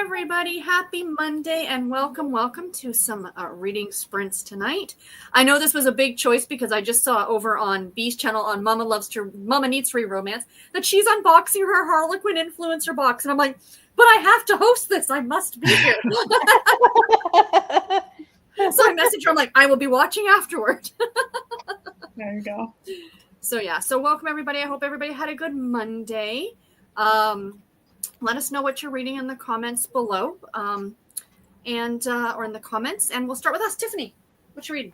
everybody. Happy Monday and welcome to some reading sprints tonight. I know this was a big choice because I just saw over on B's channel on Mama Needs to Read Romance that she's unboxing her Harlequin influencer box. And I'm like, but I have to host this. I must be here. So I messaged her. I'm like, I will be watching afterward. There you go. So welcome everybody. I hope everybody had a good Monday. Let us know what you're reading in the comments below, or in the comments, and we'll start with us. Tiffany, what you reading?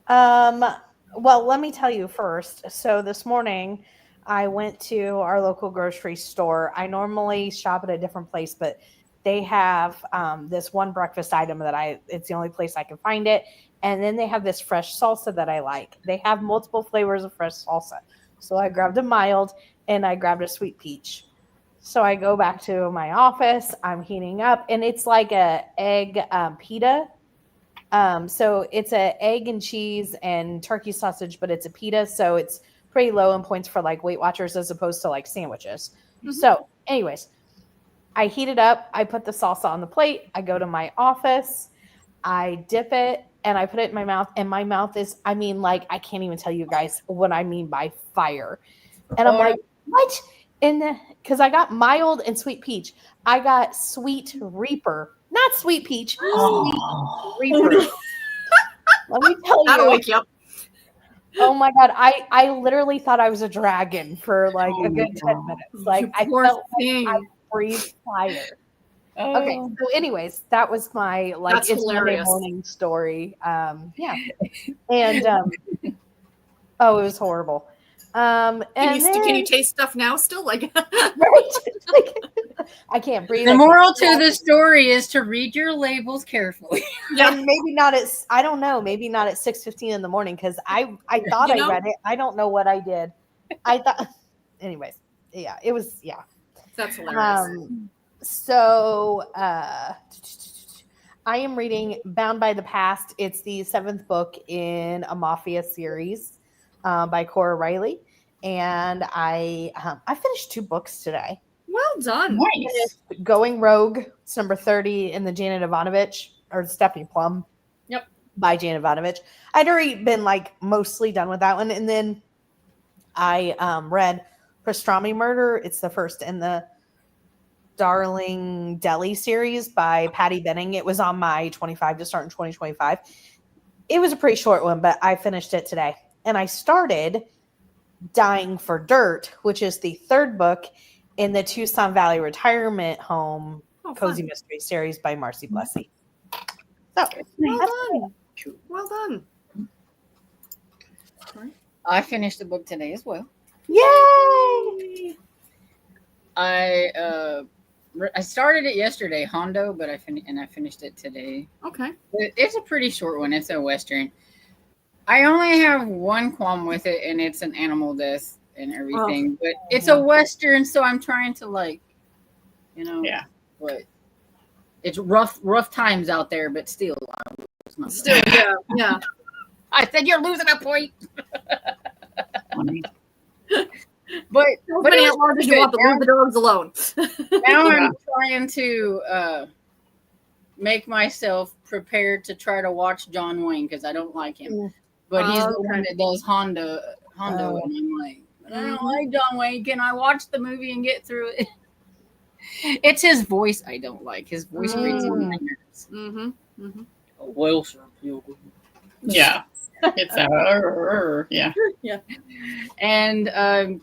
Well, let me tell you first. So this morning, I went to our local grocery store. I normally shop at a different place, but they have this one breakfast item that it's the only place I can find it. And then they have this fresh salsa that I like. They have multiple flavors of fresh salsa. So I grabbed a mild and I grabbed a sweet peach. So I go back to my office. I'm heating up, and it's like a egg pita. So it's a egg and cheese and turkey sausage, but it's a pita. So it's pretty low in points for like Weight Watchers as opposed to like sandwiches. Mm-hmm. So anyways, I heat it up. I put the salsa on the plate. I go to my office. I dip it and I put it in my mouth. And my mouth is, I can't even tell you guys what I mean by fire. And I'm like, what? Because I got mild and sweet peach. I got sweet reaper, not sweet peach, sweet reaper. Let me tell you. That'll wake you up. Oh my God. I literally thought I was a dragon for like a good 10 minutes. Like I felt like I breathed fire. Oh. Okay. So anyways, that was my That's it's hilarious. Monday morning story. Yeah. And it was horrible. Can you taste stuff now still? Like, right? I can't breathe. The moral to the story is to read your labels carefully. Yeah. And maybe not at, I don't know, maybe not at 6:15 in the morning because I thought I read it. I don't know what I did. I thought, anyways, yeah, it was, yeah. That's hilarious. So I am reading Bound by the Past. It's the 7th book in a Mafia series by Cora Riley. And I finished 2 books today. Well done. Nice. Going Rogue, it's number 30 in the Janet Ivanovich, or Stephanie Plum. Yep. By Janet Ivanovich. I'd already been like mostly done with that one. And then I read Pastrami Murder. It's the first in the Darling Deli series by Patty Benning. It was on my 25 to start in 2025. It was a pretty short one, but I finished it today. And I started Dying for Dirt, which is the 3rd book in the Tucson Valley Retirement Home Cozy Mystery series by Marcy Blessy. So, well done. I finished the book today as well. Yay! I started it yesterday, Hondo, but I finished it today. Okay. It's a pretty short one. It's a Western. I only have one qualm with it, and it's an animal death and everything. But it's a Western, so I'm trying to yeah. But it's rough times out there, but still. Yeah. I said you're losing a point. But you want to leave the dogs alone. Now I'm trying to make myself prepared to try to watch John Wayne because I don't like him. But he's the one that does Hondo, and I'm like, I don't like John Wayne. Can I watch the movie and get through it? It's his voice I don't like. His voice grates on my nerves. Mm-hmm. Well, sir. Yeah. It's yeah. Yeah. And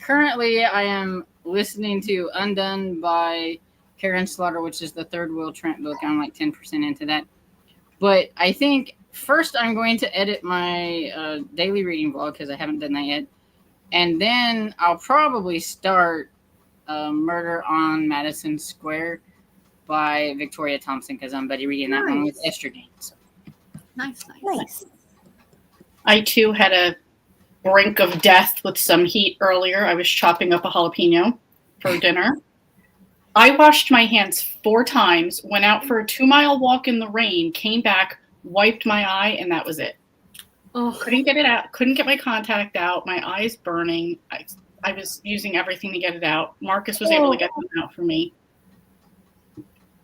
currently I am listening to Undone by Karen Slaughter, which is the 3rd Will Trent book. I'm like 10% into that. But I think first I'm going to edit my daily reading vlog because I haven't done that yet. And then I'll probably start Murder on Madison Square by Victoria Thompson because I'm buddy reading that one with Esther Dean. So. Nice. I too had a brink of death with some heat earlier. I was chopping up a jalapeno for dinner. I washed my hands 4 times, went out for a 2-mile walk in the rain, came back, wiped my eye, and that was it. Couldn't get it out. Couldn't get my contact out. My eye's burning. I was using everything to get it out. Marcus was able to get them out for me.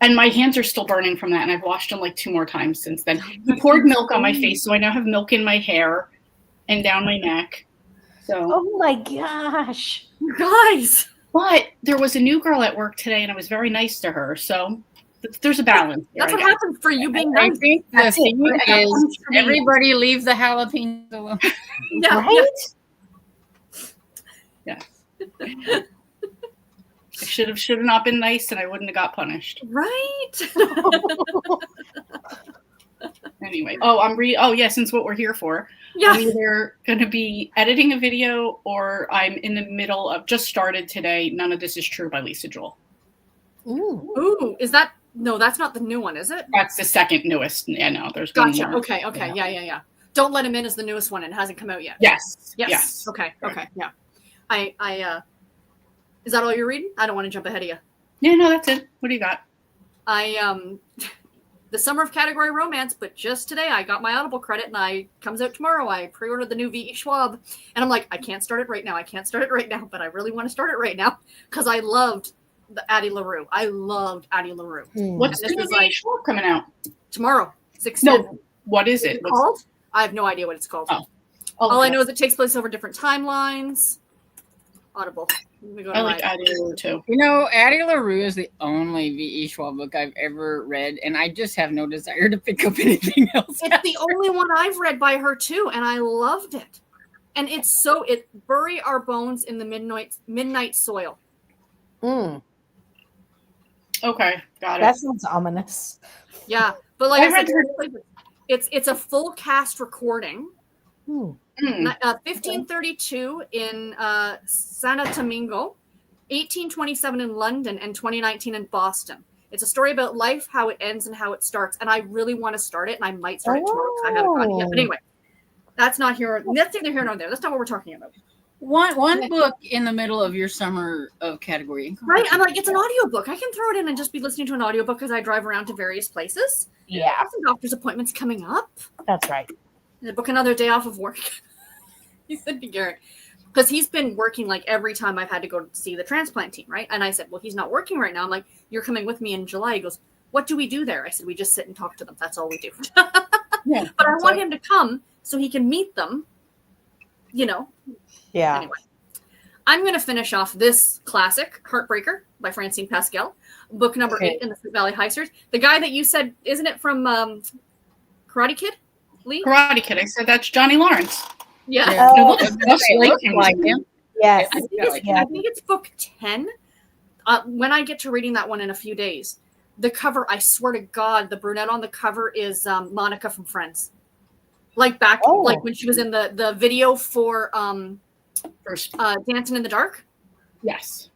And my hands are still burning from that, and I've washed them like 2 more times since then. He poured milk on my face, so I now have milk in my hair and down my neck. So, Oh my gosh. You guys. but there was a new girl at work today, and I was very nice to her. So there's a balance. Here, That's I what guess. happens for you being I nice. think the That's it. thing I got is punished for being everybody leave the jalapenos alone. Yeah, Right? Yeah. I should have not been nice, and I wouldn't have got punished. right. Anyway, oh yeah, since what we're here for, Yeah. I'm either going to be editing a video or I'm in the middle of just started today. None of This Is True by Lisa Joel. Ooh. Ooh, is that no? That's not the new one, is it? That's the second newest. Yeah, no, there's Gotcha. one more. Okay. Yeah. Don't Let Him In is the newest one and it hasn't come out yet. Yes. Yes. Okay. Yeah. I is that all you're reading? I don't want to jump ahead of you. Yeah, no, that's it. What do you got? The Summer of Category Romance, but just today I got my Audible credit and comes out tomorrow. I pre-ordered the new V.E. Schwab and I'm like, I can't start it right now. But I really want to start it right now because I loved the Addie LaRue. I loved Addie LaRue. What's And this the is new like- show coming out? Tomorrow, 6:10. No, what is What's it? it called? I have no idea what it's called. Oh. All I know is it takes place over different timelines. Audible. Let me go to I like my- Addie LaRue too. You know, Addie LaRue is the only V.E. Schwab book I've ever read, and I just have no desire to pick up anything else. It's the only one I've read by her too, and I loved it. And it's bury our bones in the midnight soil. Mm, Okay, got it. that sounds ominous. Yeah, but like I I said, read it's a full cast recording. Hmm. 1532 in Santo Domingo, 1827 in London, and 2019 in Boston. It's a story about life, how it ends, and how it starts. And I really want to start it, and I might start it tomorrow because I haven't gotten it yet. But anyway, that's neither here nor there. That's not what we're talking about. One book in the middle of your summer of category. Right? I'm like, it's an audiobook. I can throw it in and just be listening to an audiobook as I drive around to various places. I Yeah, have some doctor's appointments coming up. that's right. And book another day off of work. He said to Garrett, because he's been working like every time I've had to go see the transplant team, right? And I said, well, he's not working right now. I'm like, you're coming with me in July. He goes, what do we do there? I said, we just sit and talk to them. That's all we do. Yeah, But I want him to come so he can meet them, Yeah. Anyway, I'm going to finish off this classic, Heartbreaker by Francine Pascal, book number 8 in the Sweet Valley Heisters. The guy that you said, isn't it from Karate Kid? Lee? Karate Kid. I said that's Johnny Lawrence. Yeah. Yeah. Oh, It looks It like looks him. like him. Yes. I think, Yeah. I think it's book 10. When I get to reading that one in a few days, the cover, I swear to God, the brunette on the cover is Monica from Friends. Like like when she was in the video for First, Dancing in the Dark. yes.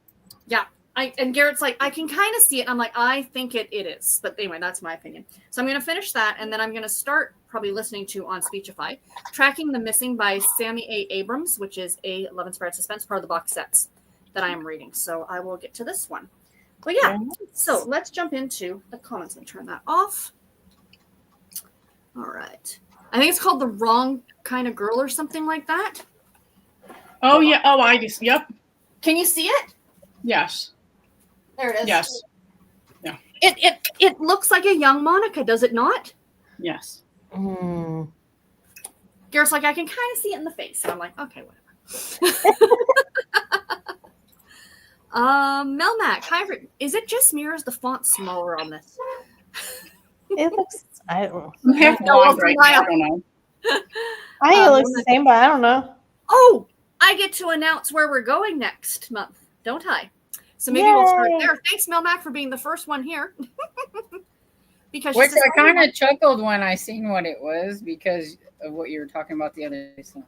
And Garrett's like, I can kind of see it. And I'm like, I think it is. But anyway, that's my opinion. So I'm going to finish that. And then I'm going to start probably listening to on Speechify, Tracking the Missing by Sammy A. Abrams, which is a Love Inspired Suspense, part of the box sets that I am reading. So I will get to this one. But yeah, so let's jump into the comments. Let me turn that off. All right. I think it's called The Wrong Kind of Girl or something like that. Oh yeah. Oh, I just. Yep. Can you see it? Yes. There it is. Yes. It looks like a young Monica, does it not? Yes. Mm. Garrett's like, I can kind of see it in the face. And I'm like, okay, whatever. Melmac, hi, is it just me or is the font smaller on this? It looks. I don't know. I'm half No, blind right now. I don't know. I think it looks the same, but I don't know. Oh, I get to announce where we're going next month, don't I? So maybe we'll start Yay. there. Thanks, Melmac, for being the first one here. Because Which she says, I kind of chuckled when I seen what it was because of what you were talking about the other day. So.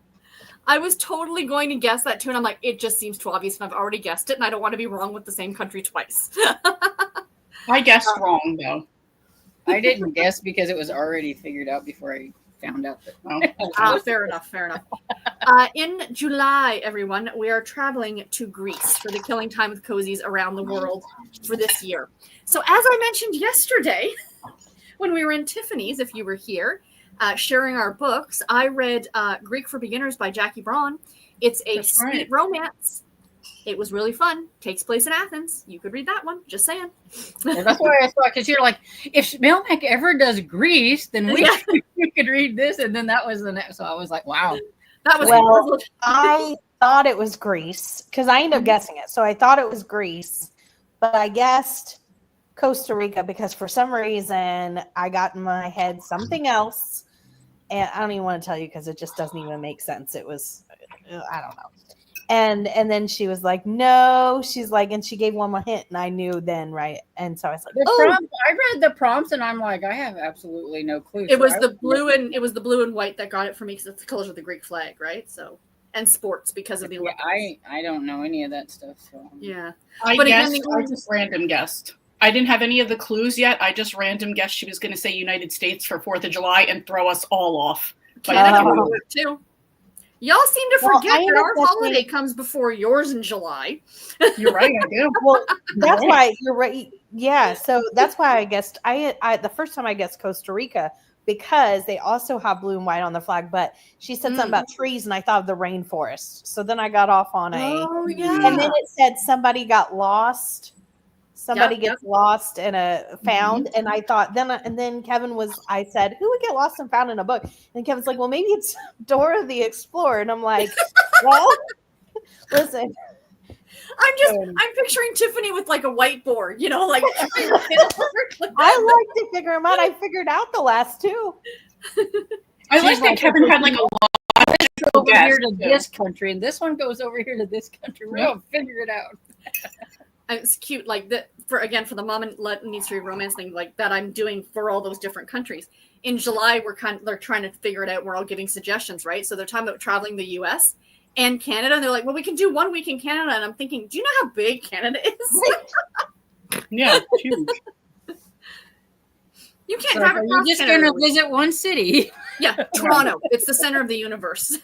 I was totally going to guess that too, and I'm like, it just seems too obvious, and I've already guessed it, and I don't want to be wrong with the same country twice. I guessed wrong though. I didn't guess because it was already figured out before I found out that. Oh. Fair enough. In July, everyone, we are traveling to Greece for the Killing Time with Cozies around the world for this year. So as I mentioned yesterday, when we were in Tiffany's, if you were here, sharing our books, I read Greek for Beginners by Jackie Braun. It's a That's sweet right. romance It was really fun. Takes place in Athens. You could read that one. Just saying. Well, that's why I thought, because you're like, if Melmac ever does Greece, then Yeah. we could read this. And then that was the next. So I was like, wow. That was Well, I thought it was Greece because I ended up guessing it. So I thought it was Greece, but I guessed Costa Rica because for some reason I got in my head something else. And I don't even want to tell you because it just doesn't even make sense. It was, I don't know. And then she was like, no, she's like, and she gave one more hint and I knew then, right? And so I was like, The oh, prompt, I read the prompts and I'm like, I have absolutely no clue. It So was I the blue and white that got it for me because it's the colors of the Greek flag, right? So, and sports because of the Yeah, Olympics. I don't know any of that stuff. So Yeah. I But again, guessed. I just random guessed. I didn't have any of the clues yet. I just random guessed she was going to say United States for 4th of July and throw us all off. Canada Oh. can do it too. Y'all seem to Well, forget I that ended our up holiday guessing- comes before yours in July. You're right, I do. well, that's why you're right. Yeah, so that's why I guessed I the first time I guessed Costa Rica because they also have blue and white on the flag, but she said something about trees and I thought of the rainforest. So then I got off on Oh and then it said somebody got lost. Somebody Yep, gets lost in a found, and I thought and then Kevin was. I said, "Who would get lost and found in a book?" And Kevin's like, "Well, maybe it's Dora the Explorer." And I'm like, "Well, listen, I'm picturing Tiffany with like a whiteboard, you know, like I like to figure them out. I figured out the last two. I She's like that like, Kevin had like a over here to too. this country, and this one goes over here to this country. We're gonna figure it out. it's cute, like that for the Mama Needs to Read Romance thing, like that I'm doing for all those different countries. In July, they're trying to figure it out. We're all giving suggestions, right? So they're talking about traveling the U.S. and Canada. And they're like, well, we can do 1 week in Canada. And I'm thinking, do you know how big Canada is? Yeah, huge. You can't So drive are across you just Canada. gonna visit one city? Yeah, Toronto. It's the center of the universe.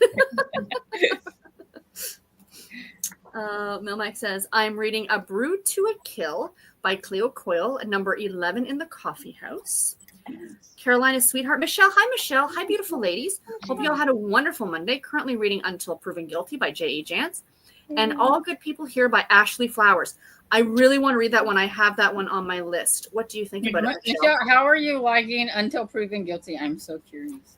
Milmac says, I'm reading A Brood to a Kill by Cleo Coyle at number 11 in the coffee house. Carolina's sweetheart, Michelle. Hi, Michelle. Hi, beautiful ladies. Hope you all had a wonderful Monday. Currently reading Until Proven Guilty by J.E. Jance. And All Good People Here by Ashley Flowers. I really want to read that one. I have that one on my list. What do you think about it, Michelle? Michelle, how are you liking Until Proven Guilty? I'm so curious.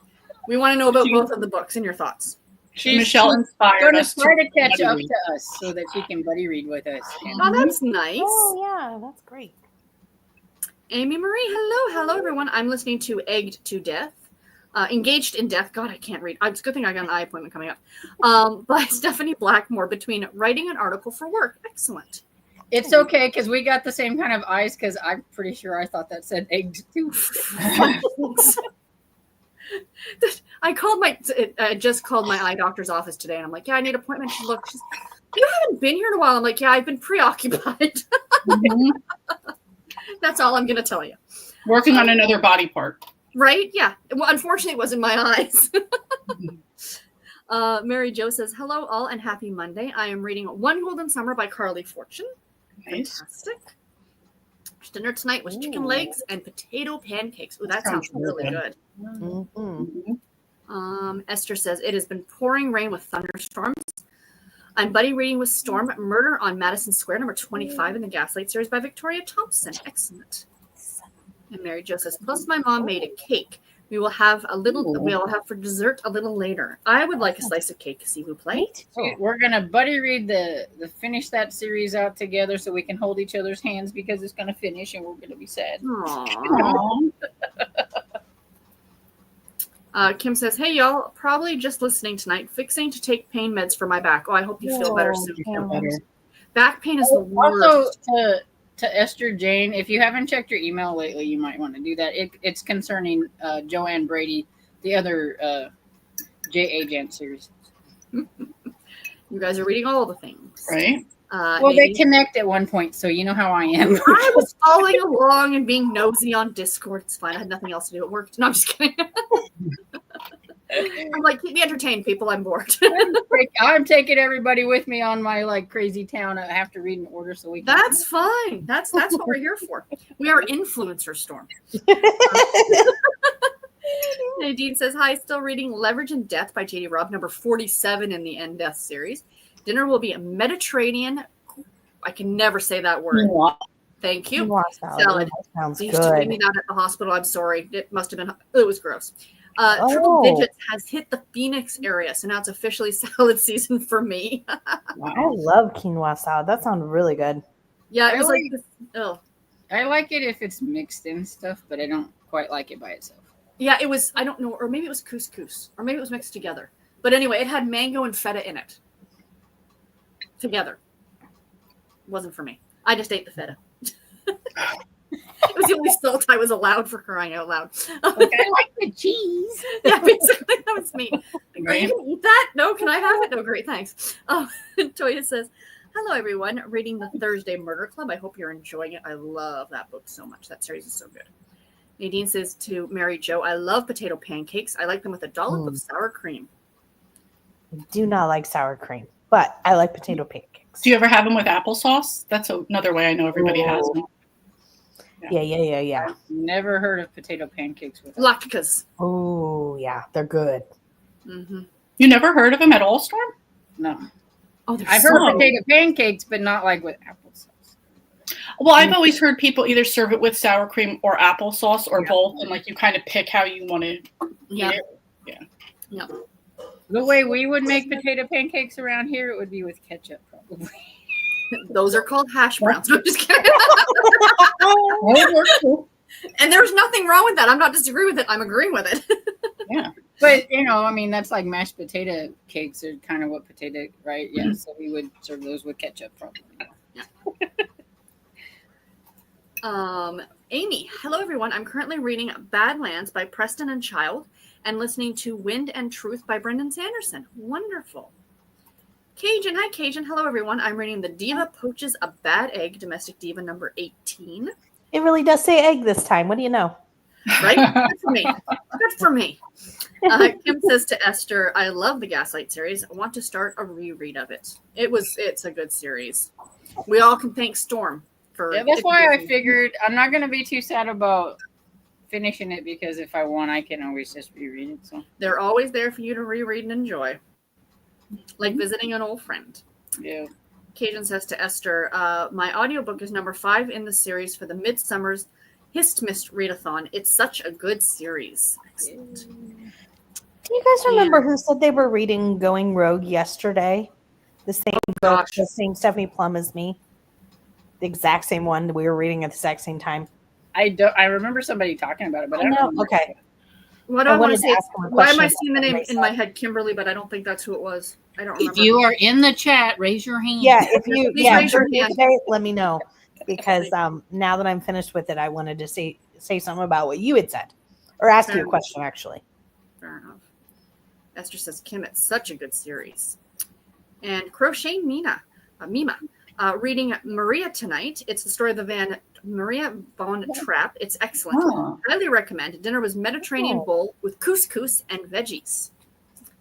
We want to know about both of the books and your thoughts. Michelle inspired Going to us try to catch buddy up read. to us so that she can buddy read with us. Oh, that's nice. Oh yeah, that's great. Amy Marie, hello everyone. I'm listening to Egged to Death, Engaged in Death. God, I can't read. It's a good thing I got an eye appointment coming up. By Stephanie Blackmore, between writing an article for work. Excellent. It's okay because we got the same kind of eyes because I'm pretty sure I thought that said egged too. I just called my eye doctor's office today, and I'm like, yeah, I need an appointment. She's you haven't been here in a while. I'm like, yeah, I've been preoccupied. That's all I'm going to tell you. Working on another body part. Right? Yeah. Well, unfortunately, it was in my eyes. Mary Jo says, hello all and happy Monday. I am reading One Golden Summer by Carly Fortune. Nice. Fantastic. Dinner tonight was chicken legs and potato pancakes. Ooh, that sounds really good. Mm-hmm. Esther says, it has been pouring rain with thunderstorms. I'm buddy reading with Storm, Murder on Madison Square, number 25 in the Gaslight series by Victoria Thompson. Excellent. And Mary Jo says, plus my mom made a cake. We'll have for dessert a little later. I would like a slice of cake, s'il vous plaît. We're gonna buddy read the finish that series out together so we can hold each other's hands because it's gonna finish and we're gonna be sad. Aww. Kim says, hey y'all, probably just listening tonight, fixing to take pain meds for my back. Oh, I hope you feel better soon. Kim. Back pain is the worst. Also, to Esther Jane, if you haven't checked your email lately, you might want to do that. It's concerning Joanne Brady, the other J.A. Jance series. You guys are reading all the things. Right? Well, they connect at one point, so you know how I am. I was following along and being nosy on Discord. It's fine. I had nothing else to do. It worked. No, I'm just kidding. I'm like, keep me entertained, people. I'm bored. I'm taking everybody with me on my crazy town. I have to read in order so we can. That's fine. That's what we're here for. We are influencer Storm. Nadine says, hi, still reading Leverage and Death by J.D. Robb, number 47 in the End Death series. Dinner will be a Mediterranean. I can never say that word. Quinoa. Thank you. Quinoa salad. Salad. That sounds They used to give me good. that at the hospital. I'm sorry. It must have been. It was gross. Triple Oh. digits has hit the Phoenix area, so now it's officially salad season for me. I Wow. love quinoa salad. That sounds really good. Yeah, it I was like like- this, oh. I like it if it's mixed in stuff, but I don't quite like it by itself. Yeah, it was. I don't know, or maybe it was couscous, or maybe it was mixed together. But anyway, it had mango and feta in it together. Wasn't for me. I just ate the feta. It was the only salt I was allowed, for crying out loud. I like the cheese. Yeah, basically that was me. Like, are you Right. gonna eat that? No, can I have it? No, great, thanks. Oh, Toya says, "Hello everyone, reading the Thursday Murder Club. I hope you're enjoying it. I love that book so much. That series is so good." Nadine says to Mary Jo, "I love potato pancakes. I like them with a dollop of sour cream." Do not like sour cream, but I like potato pancakes. Do you ever have them with applesauce? That's another way I know everybody has them. Yeah. Never heard of potato pancakes with Latkes. Oh, yeah. They're good. Mm-hmm. You never heard of them at all, Storm? No. Oh, they're I've so heard So- of potato pancakes, but not like with applesauce. Well, I've always heard people either serve it with sour cream or applesauce or Yeah. both, and like you kind of pick how you want to eat Yeah. it. The way we would make potato pancakes around here, it would be with ketchup, probably. Those are called hash browns. No, I'm just kidding. And there's nothing wrong with that. I'm not disagreeing with it. I'm agreeing with it. But I mean, that's like mashed potato cakes are kind of what potato, right? Yeah. So we would serve those with ketchup, probably. Amy, hello everyone. I'm currently reading Badlands by Preston and Child and listening to Wind and Truth by Brendan Sanderson. Wonderful. Cajun, hi Cajun. Hello everyone. I'm reading The Diva Poaches a Bad Egg, Domestic Diva number 18. It really does say egg this time. What do you know? Right? Good for me. Good for me. Kim says to Esther, "I love the Gaslight series. I want to start a reread of it. It's a good series. We all can thank Storm for Yeah, that's why I figured I'm not going to be too sad about finishing it because if I want, I can always just reread it. So they're always there for you to reread and enjoy. Like visiting an old friend." yeah. Cajun says to Esther, "My audiobook is number 5 in the series for the Midsummer's Histmist Readathon. It's such a good series." Excellent. Do you guys remember who said they were reading Going Rogue yesterday? The same book, gosh. the same Stephanie Plum as me. The exact same one we were reading at the exact same time. I remember somebody talking about it, but I don't know. remember. Okay. What do I I want wanted to to say? ask him a Why am I question seeing the name about in my head, Kimberly, but I don't think that's who it was. I don't If remember. you are in the chat, raise your hand. Yeah, if you Please yeah, raise your if you're hand. today, let me know. Because now that I'm finished with it, I wanted to say something about what you had said. Or ask you a Fair question actually. Fair enough. Esther says, "Kim, it's such a good series." And Crochet Mima, reading Maria tonight. It's the story of the Maria von Trapp. It's excellent. Oh. Highly recommend. Dinner was Mediterranean Oh. bowl with couscous and veggies.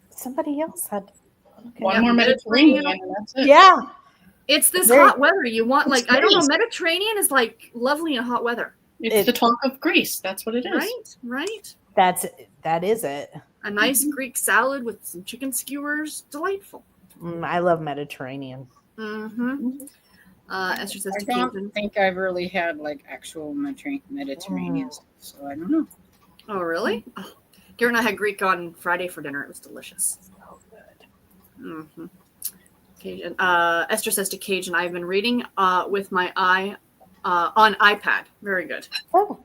Somebody else had okay. One Yeah, more Mediterranean. Mediterranean, and that's it. Yeah. It's this Very- hot weather. You want It's I don't know. nice. Mediterranean is like lovely in hot weather, It's the talk of Greece. That's what it is. right? Right. That is it. A nice Greek salad with some chicken skewers. Delightful. I love Mediterranean. Mm-hmm. Esther says I to don't Cajun, think I've really had like actual Mediterranean stuff, so I don't know. "Oh, really?" Oh, Garrett and I had Greek on Friday for dinner. It was delicious. So good. Mm-hmm. Cajun, Esther says to Cajun, "I've been reading with my eye on iPad. Very good." Oh,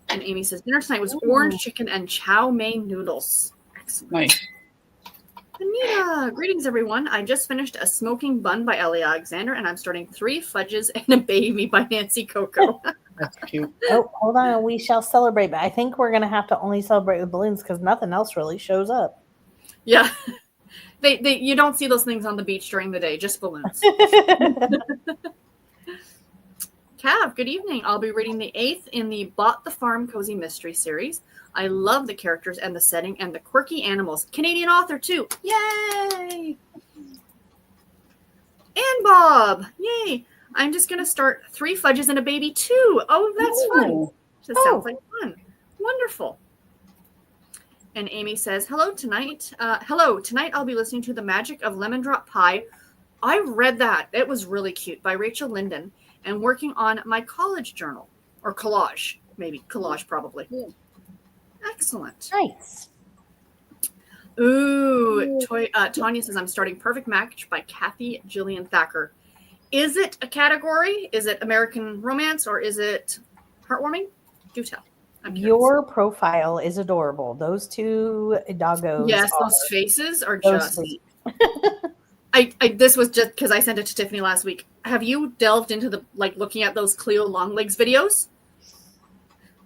And Amy says, "Dinner tonight was orange chicken and chow mein noodles." Excellent. Nice. Anita, greetings everyone. I just finished A Smoking Bun by Ellie Alexander, and I'm starting 3 Fudges and a Baby by Nancy Coco. That's cute. oh, hold on. We shall celebrate, but I think we're gonna have to only celebrate with balloons because nothing else really shows up. Yeah. They you don't see those things on the beach during the day, just balloons. Cav, good evening. I'll be reading the 8th in the Bought the Farm Cozy Mystery series. I love the characters and the setting and the quirky animals. Canadian author too. Yay! And Bob. Yay. I'm just going to start 3 Fudges and a Baby too. Oh, that's fun. Ooh. That Oh. sounds like fun. Wonderful. And Amy says, hello, tonight. Tonight I'll be listening to The Magic of Lemon Drop Pie. I read that. It was really cute, by Rachel Linden, and working on my college journal. Or collage, maybe. Collage, probably. Yeah. Excellent. Nice. Ooh, Tanya says, I'm starting Perfect Match by Kathy Gillian Thacker. Is it a category? Is it American romance, or is it heartwarming? Do tell. I'm curious. Your profile is adorable. Those two doggos. Yes, are those faces are so just. sweet. This was just because I sent it to Tiffany last week. Have you delved into the looking at those Cleo Longlegs videos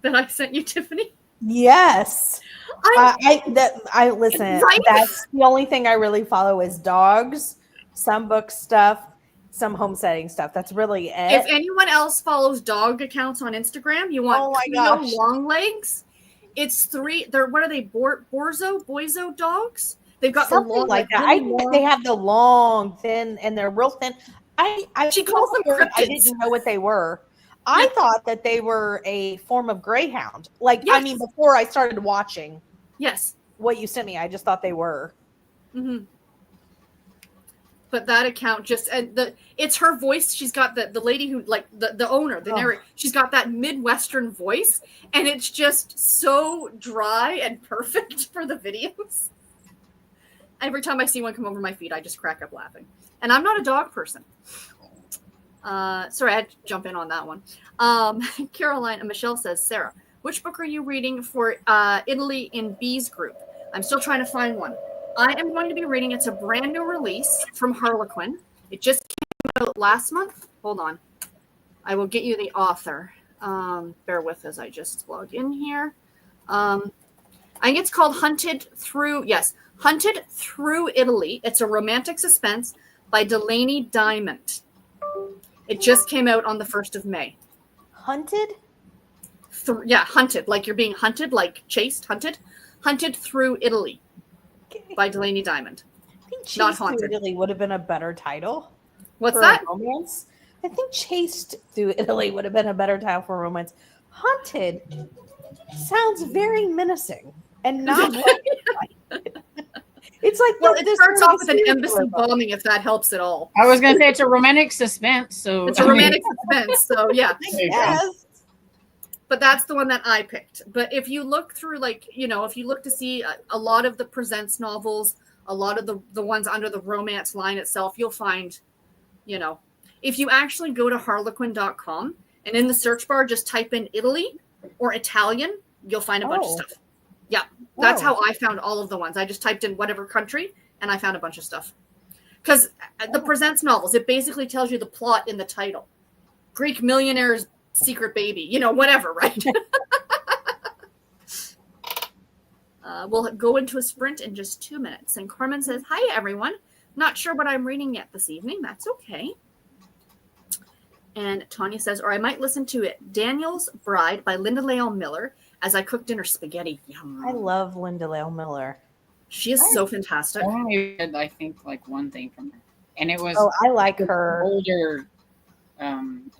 that I sent you, Tiffany? Yes. I listen. Right? That's the only thing I really follow is dogs, some book stuff, some homesteading stuff. That's really it. If anyone else follows dog accounts on Instagram, you want Oh my Cleo gosh. Longlegs. It's 3. They're what are they? Boizo dogs. They've got Something the long, like that. really long- They have the long, thin, and they're real thin. She calls them I cryptids. didn't know what they were. I thought that they were a form of greyhound. Yes. Before I started watching Yes. what you sent me, I just thought they were. Mm-hmm. But that account it's her voice. She's got the lady who the owner, the narrator. She's got that Midwestern voice, and it's just so dry and perfect for the videos. Every time I see one come over my feed, I just crack up laughing. And I'm not a dog person. Sorry, I had to jump in on that one. Caroline and Michelle says, Sarah, which book are you reading for Italy in B's group? I'm still trying to find one. I am going to be reading. It's a brand new release from Harlequin. It just came out last month. Hold on. I will get you the author. Bear with as I just log in here. I think it's called Hunted Through Italy. It's a romantic suspense by Delaney Diamond. It just came out on the 1st of May. Hunted? Hunted. Like you're being hunted, like chased, hunted. Hunted Through Italy by Delaney Diamond. I think Not Chased Through Haunted. Italy would have been a better title. What's for that? a romance. I think Chased Through Italy would have been a better title for a romance. Haunted sounds very menacing and not it's like Well, it starts off with an embassy bombing, if that helps at all. I was gonna say it's a romantic suspense, so It's a romantic suspense, so yeah. There you go. Yes. But that's the one that I picked. But if you look through, if you look to see a lot of the Presents novels, a lot of the ones under the romance line itself, you'll find, if you actually go to harlequin.com and in the search bar just type in Italy or Italian, you'll find a bunch of stuff. Yeah, that's how I found all of the ones. I just typed in whatever country and I found a bunch of stuff. Because the Presents novels, it basically tells you the plot in the title. Greek millionaire's secret baby, whatever, right? We'll go into a sprint in just 2 minutes. And Carmen says, hi, everyone. Not sure what I'm reading yet this evening. That's okay. And Tanya says, or I might listen to it. Daniel's Bride by Linda Leal Miller as I cook dinner spaghetti. Yum. I love Linda Leal Miller. She is so fantastic. I only read, I think, one thing from her, and it was I like her. older.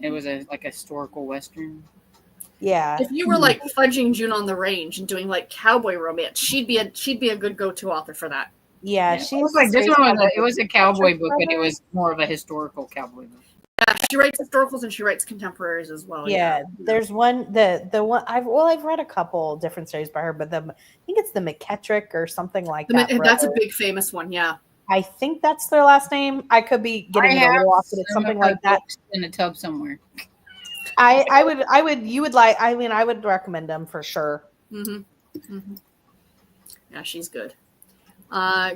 It was a historical western. Yeah. If you were fudging June on the Range and doing cowboy romance, she'd be a good go-to author for that. Yeah, It she's was this one was a cowboy book, but it was more of a historical cowboy book. Yeah, she writes historicals and she writes contemporaries as well. Yeah, there's one the one I've read a couple different series by her, but I think it's the McKettrick or something like that. That's a brother. big famous one. Yeah. I think that's their last name. I could be getting it a little off, but it's something like that. In a tub somewhere. I would recommend them for sure. Mm-hmm. Mm-hmm. Yeah, she's good.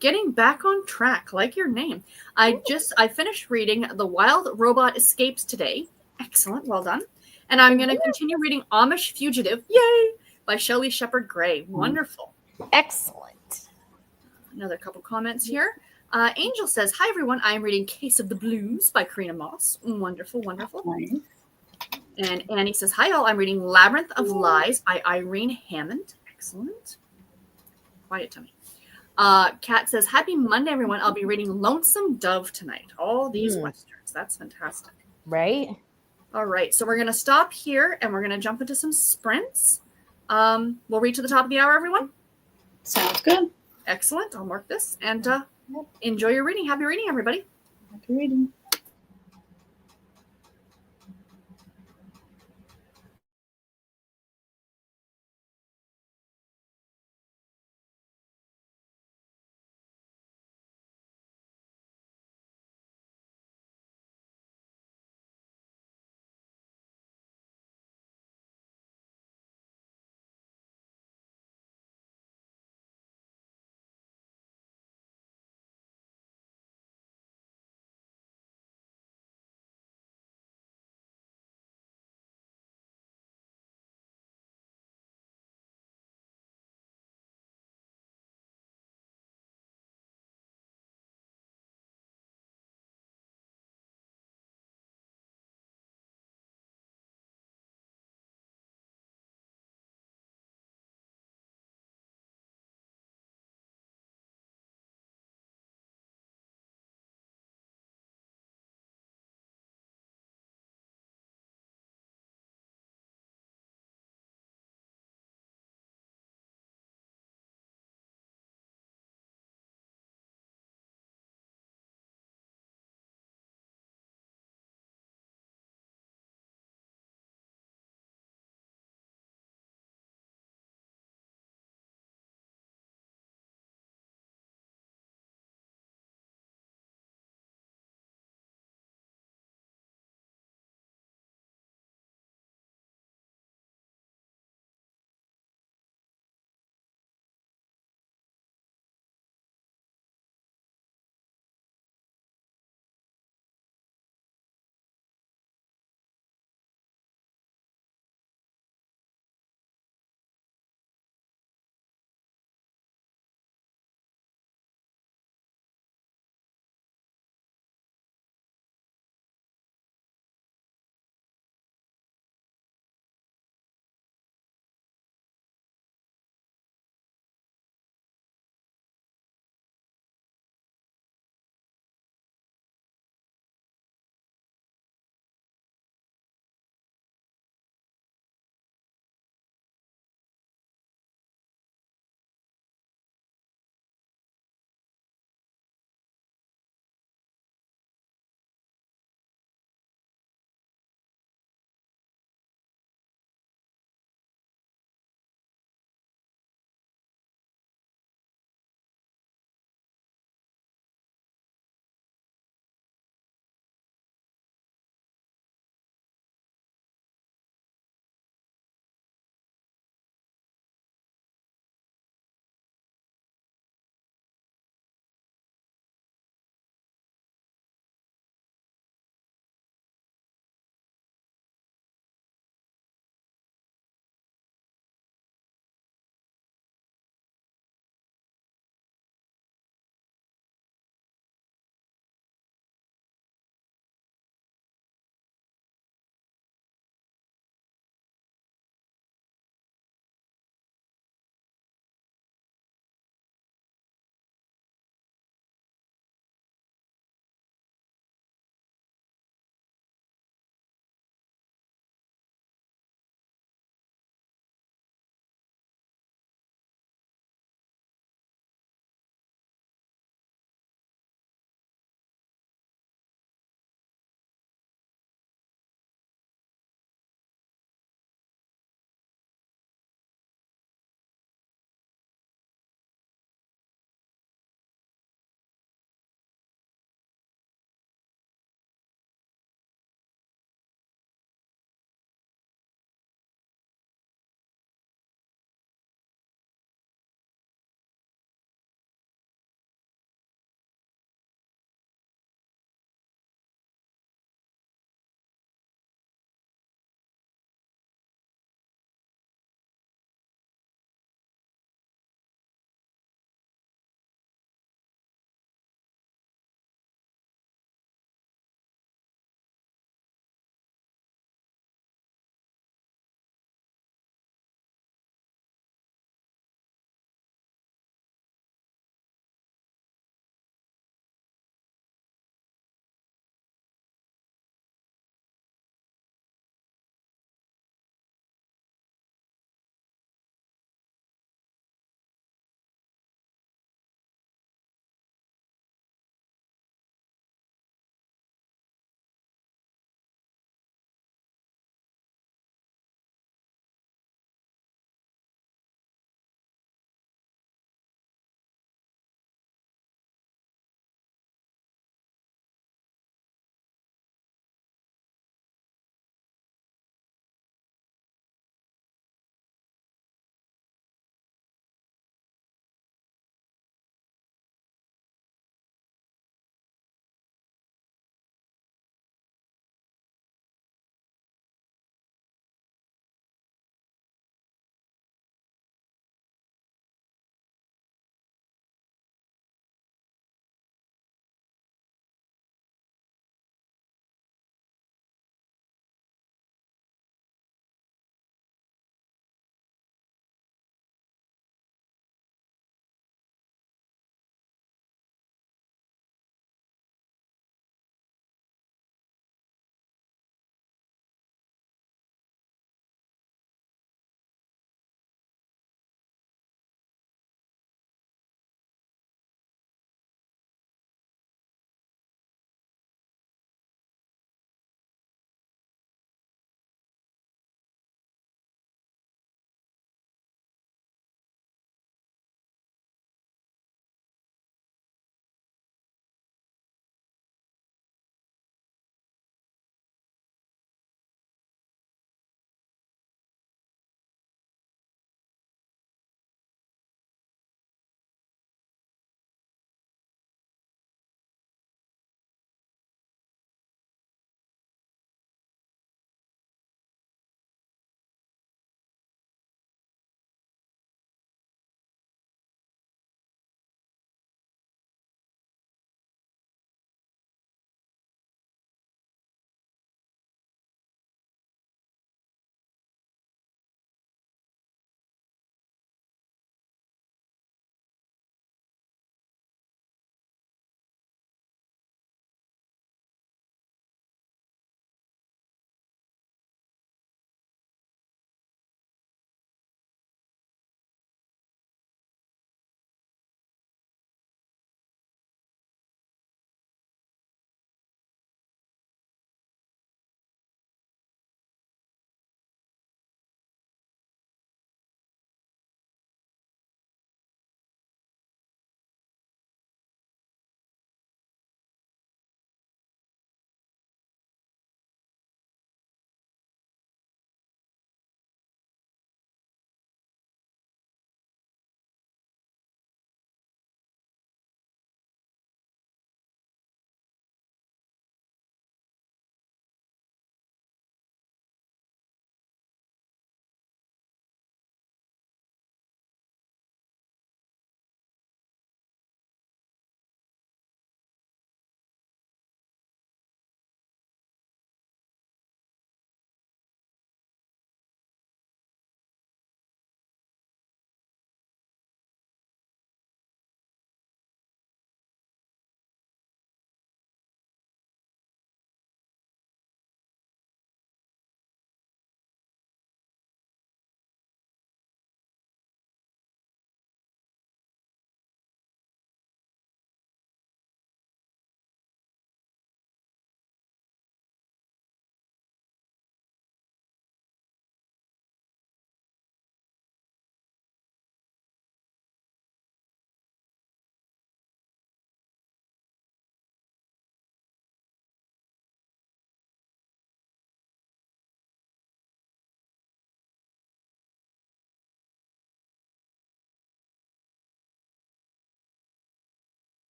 Getting back on track, like your name. I finished reading The Wild Robot Escapes today. Excellent, well done. And I'm going to continue reading Amish Fugitive, yay, by Shelley Shepherd Gray. Wonderful. Excellent. Another couple comments here. Angel says, hi, everyone. I'm reading Case of the Blues by Karina Moss. Wonderful, wonderful. And Annie says, hi, all. I'm reading Labyrinth of Lies by Irene Hammond. Excellent. Quiet, Tommy. Kat says, happy Monday, everyone. I'll be reading Lonesome Dove tonight. All these Westerns. That's fantastic. Right? All right. So we're going to stop here and we're going to jump into some sprints. We'll read to the top of the hour, everyone. Sounds good. Excellent. I'll mark this and enjoy your reading. Happy reading, everybody. Happy reading.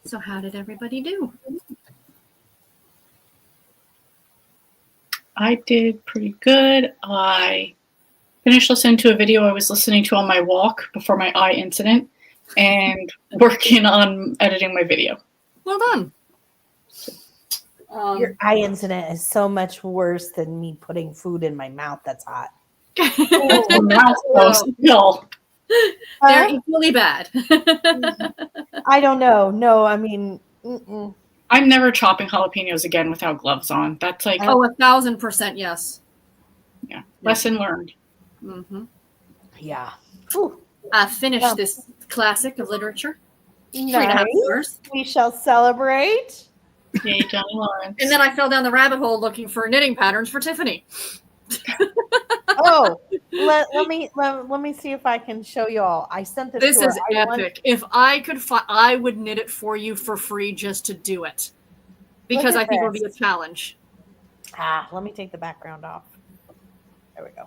So how did everybody do? I did pretty good. I finished listening to a video I was listening to on my walk before my eye incident and working on editing my video. Well done. Your eye incident is so much worse than me putting food in my mouth that's hot. The mouth goes still. They're equally bad. I don't know. No, I mean, mm-mm. I'm never chopping jalapenos again without gloves on. That's like, Oh, 1,000% yes. yeah, lesson learned. Mm-hmm. Yeah. Ooh, I finished Yeah. this classic of literature. 3.5 nice. hours. We shall celebrate. Yay, Johnny Lawrence. And then I fell down the rabbit hole looking for knitting patterns for Tiffany. Oh, let me see if I can show y'all. I sent this. This to her. is I want- epic. If I could I would knit it for you for free just to do it. Because Look I at think it would be a this. challenge. let me take the background off. There we go.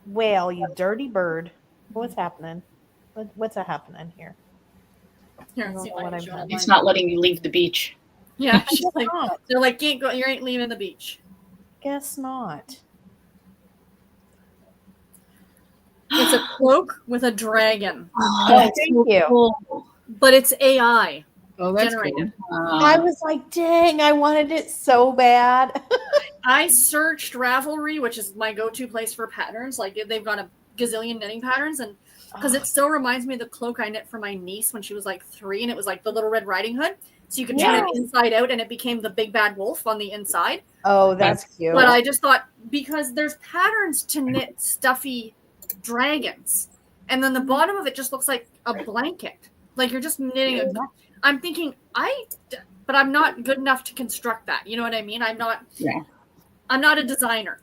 Well, you dirty bird. What's happening? What's happening here? Here, I don't see if know I what can I'm show it It's online. not letting you leave the beach. Yeah, I she's guess like, not. they're like, you ain't leaving the beach. Guess not. It's a cloak with a dragon, Oh, thank you. cool. but it's AI. Oh, that's Generated. cool. I was like, dang, I wanted it so bad. I searched Ravelry, which is my go-to place for patterns. Like they've got a gazillion knitting patterns, and because it still reminds me of the cloak I knit for my niece when she was like 3, and it was like the Little Red Riding Hood. So you could turn it inside out, and it became the big bad wolf on the inside. Oh, that's cute. But I just thought because there's patterns to knit stuffy dragons, and then the bottom of it just looks like a blanket. Like you're just knitting a. I'm thinking but I'm not good enough to construct that. You know what I mean? I'm not. Yeah. I'm not a designer.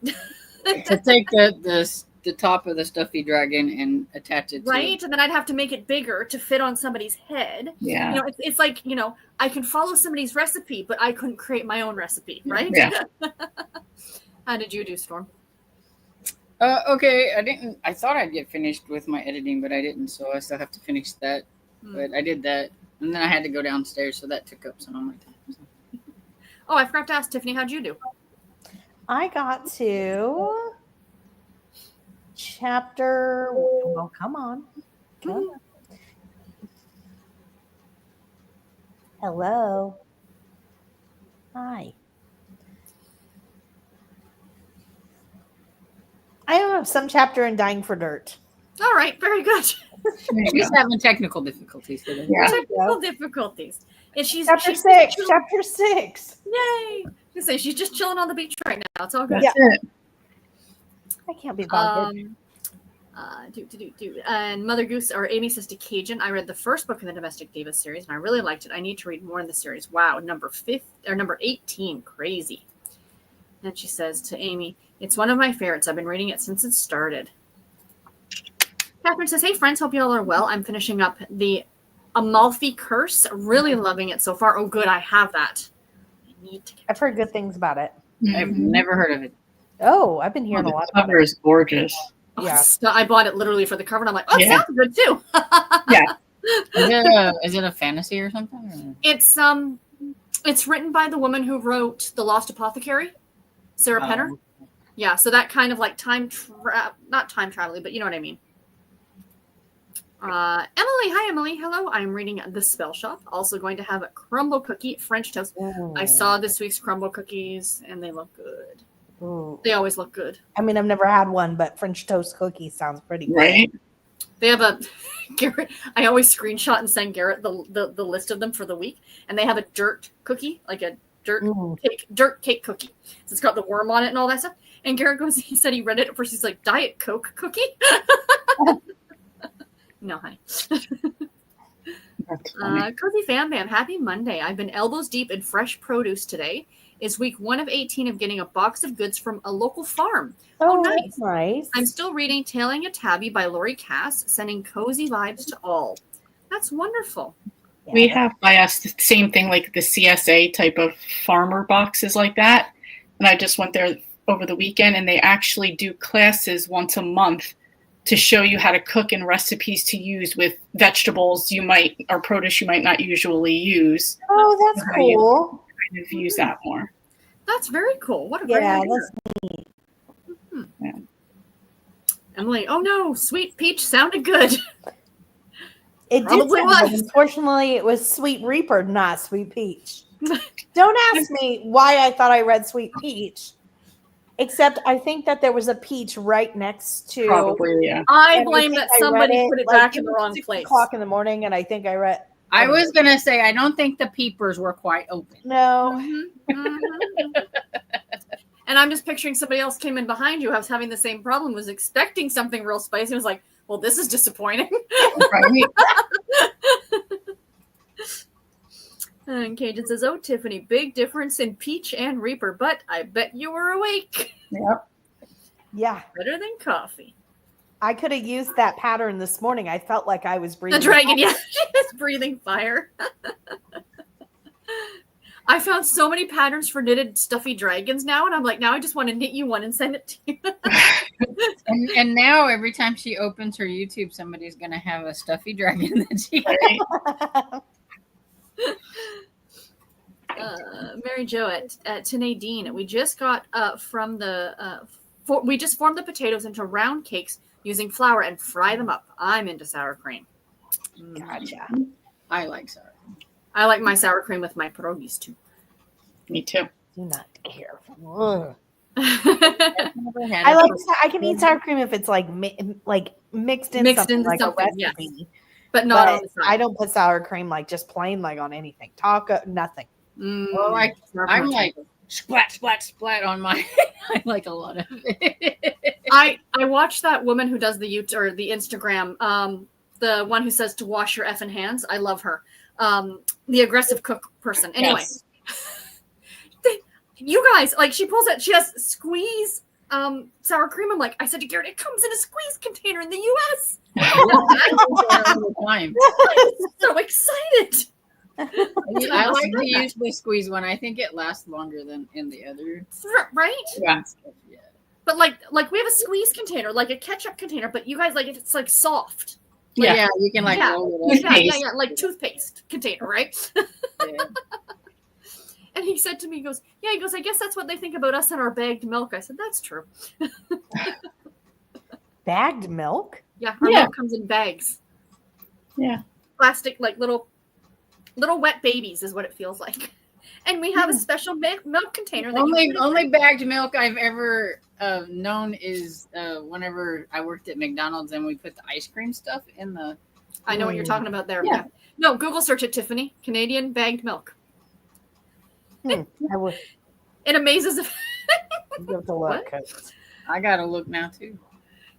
To take the top of the stuffy dragon and attach it to Right, and then I'd have to make it bigger to fit on somebody's head. Yeah. You know, it's like, you know, I can follow somebody's recipe, but I couldn't create my own recipe, right? Yeah. How did you do, Storm? Okay, I thought I'd get finished with my editing, but I didn't, so I still have to finish that. But I did that, and then I had to go downstairs, so that took up some of my time. Oh, I forgot to ask Tiffany, how'd you do? I got to chapter. Oh, come on. Come on. Hello. Hi. I don't know, some chapter in Dying for Dirt. All right, very good. She's having technical difficulties today. Yeah. Technical difficulties. And Chapter she's 6. chill- Chapter 6. Yay! I say she's just chilling on the beach right now. It's all good. Yeah. That's it. I can't be bothered. And Mother Goose or Amy says to Cajun, I read the first book in the Domestic Divas series and I really liked it. I need to read more in the series. Wow, number 18, crazy. And she says to Amy, it's one of my favorites. I've been reading it since it started. Catherine says, hey friends, hope you all are well. I'm finishing up the Amalfi Curse. Really loving it so far. Oh good, I have that. I need to get I've heard good things about it. I've never heard of it. Oh, I've been hearing a The lot about cover it. is gorgeous. Yeah. I bought it literally for the cover and I'm like, oh, it Yeah. sounds good too. Is it a fantasy or something? Or? It's written by the woman who wrote The Lost Apothecary, Sarah Penner. Oh. Yeah, so that kind of like not time traveling, but you know what I mean. Emily, hi Emily, hello. I'm reading The Spell Shop. Also going to have a crumble cookie French toast. I saw this week's crumble cookies and they look good. Ooh. They always look good. I mean, I've never had one, but French toast cookie sounds pretty good. Right? They have a Garrett. I always screenshot and send Garrett the list of them for the week, and they have a dirt cookie, like a dirt cake cookie. So it's got the worm on it and all that stuff. And Garrett goes, he said he read it at first. He's like, Diet Coke cookie? No, honey. That's funny. Cozy Fam Bam, happy Monday. I've been elbows deep in fresh produce today. It's week 1 of 18 of getting a box of goods from a local farm. Oh, nice. that's nice. I'm still reading Tailing a Tabby by Lori Cass, sending cozy vibes to all. That's wonderful. Yeah, We have by us the same thing, like the CSA type of farmer boxes like that. And I just went there over the weekend and they actually do classes once a month to show you how to cook and recipes to use with vegetables or produce you might not usually use. Oh, that's How you cool. kind of use that more. That's very cool. What a great Yeah, idea. that's Yeah. Emily, oh no, Sweet Peach sounded good. it. Did Probably sound good. was. Unfortunately, it was Sweet Reaper, not Sweet Peach. Don't ask me why I thought I read Sweet Peach. Except I think that there was a peach right next to. Probably, yeah. I and blame think that I somebody read put it like, back in the was wrong 6 place. o'clock in the morning, and I think I read. I was gonna say I don't think the peepers were quite open. No, Mhm, mhm. And I'm just picturing somebody else came in behind you. I was having the same problem, was expecting something real spicy. I was like, well, this is disappointing. Right? And Cajun says, oh, Tiffany, big difference in Peach and Reaper, but I bet you were awake. Yep. yeah, Better than coffee. I could have used that pattern this morning. I felt like I was The breathing. dragon, yeah, she is breathing fire. I found so many patterns for knitted stuffy dragons now, and I'm like, now I just want to knit you one and send it to you. And now every time she opens her YouTube, somebody's gonna have a stuffy dragon that she. Right? Mary Jo to Nadine, we just got we just formed the potatoes into round cakes using flour and fry them up. I'm into sour cream. Gotcha. I like sour. I like my sour cream with my pierogies too. Me too. Do not care. Ugh. Never had I it. like. I can eat sour cream if it's like mixed in Mixed something into like something, a yes. recipe. but not But on the side. I don't put sour cream like just plain like on anything. Taco, nothing. Well, I'm like splat, splat, splat on my. I like a lot of it. I watched that woman who does the the Instagram, the one who says to wash your effing hands. I love her. The aggressive cook person. Anyway, Yes. you guys, like she pulls it. She has squeeze sour cream. I'm like, I said to Garrett, it comes in a squeeze container in the U.S. All the time. I'm so excited. I like to use the squeeze one. I think it lasts longer than in the other. Right? Yeah. Yeah. But like we have a squeeze container, like a ketchup container, but you guys like it's like soft. But Yeah. yeah, you can like Yeah. roll it up. Yeah, like toothpaste container, right? Yeah. And he said to me, he goes, I guess that's what they think about us and our bagged milk. I said, that's true. Bagged milk. Yeah, our Yeah. milk comes in bags. Yeah. Plastic, like little wet babies is what it feels like. And we have a special milk container. That you put Only in. bagged milk I've ever known is whenever I worked at McDonald's and we put the ice cream stuff in the. I know what you're talking about there. Yeah. No, Google search it, Tiffany. Canadian bagged milk. I would It amazes. give to look. I gotta look now too.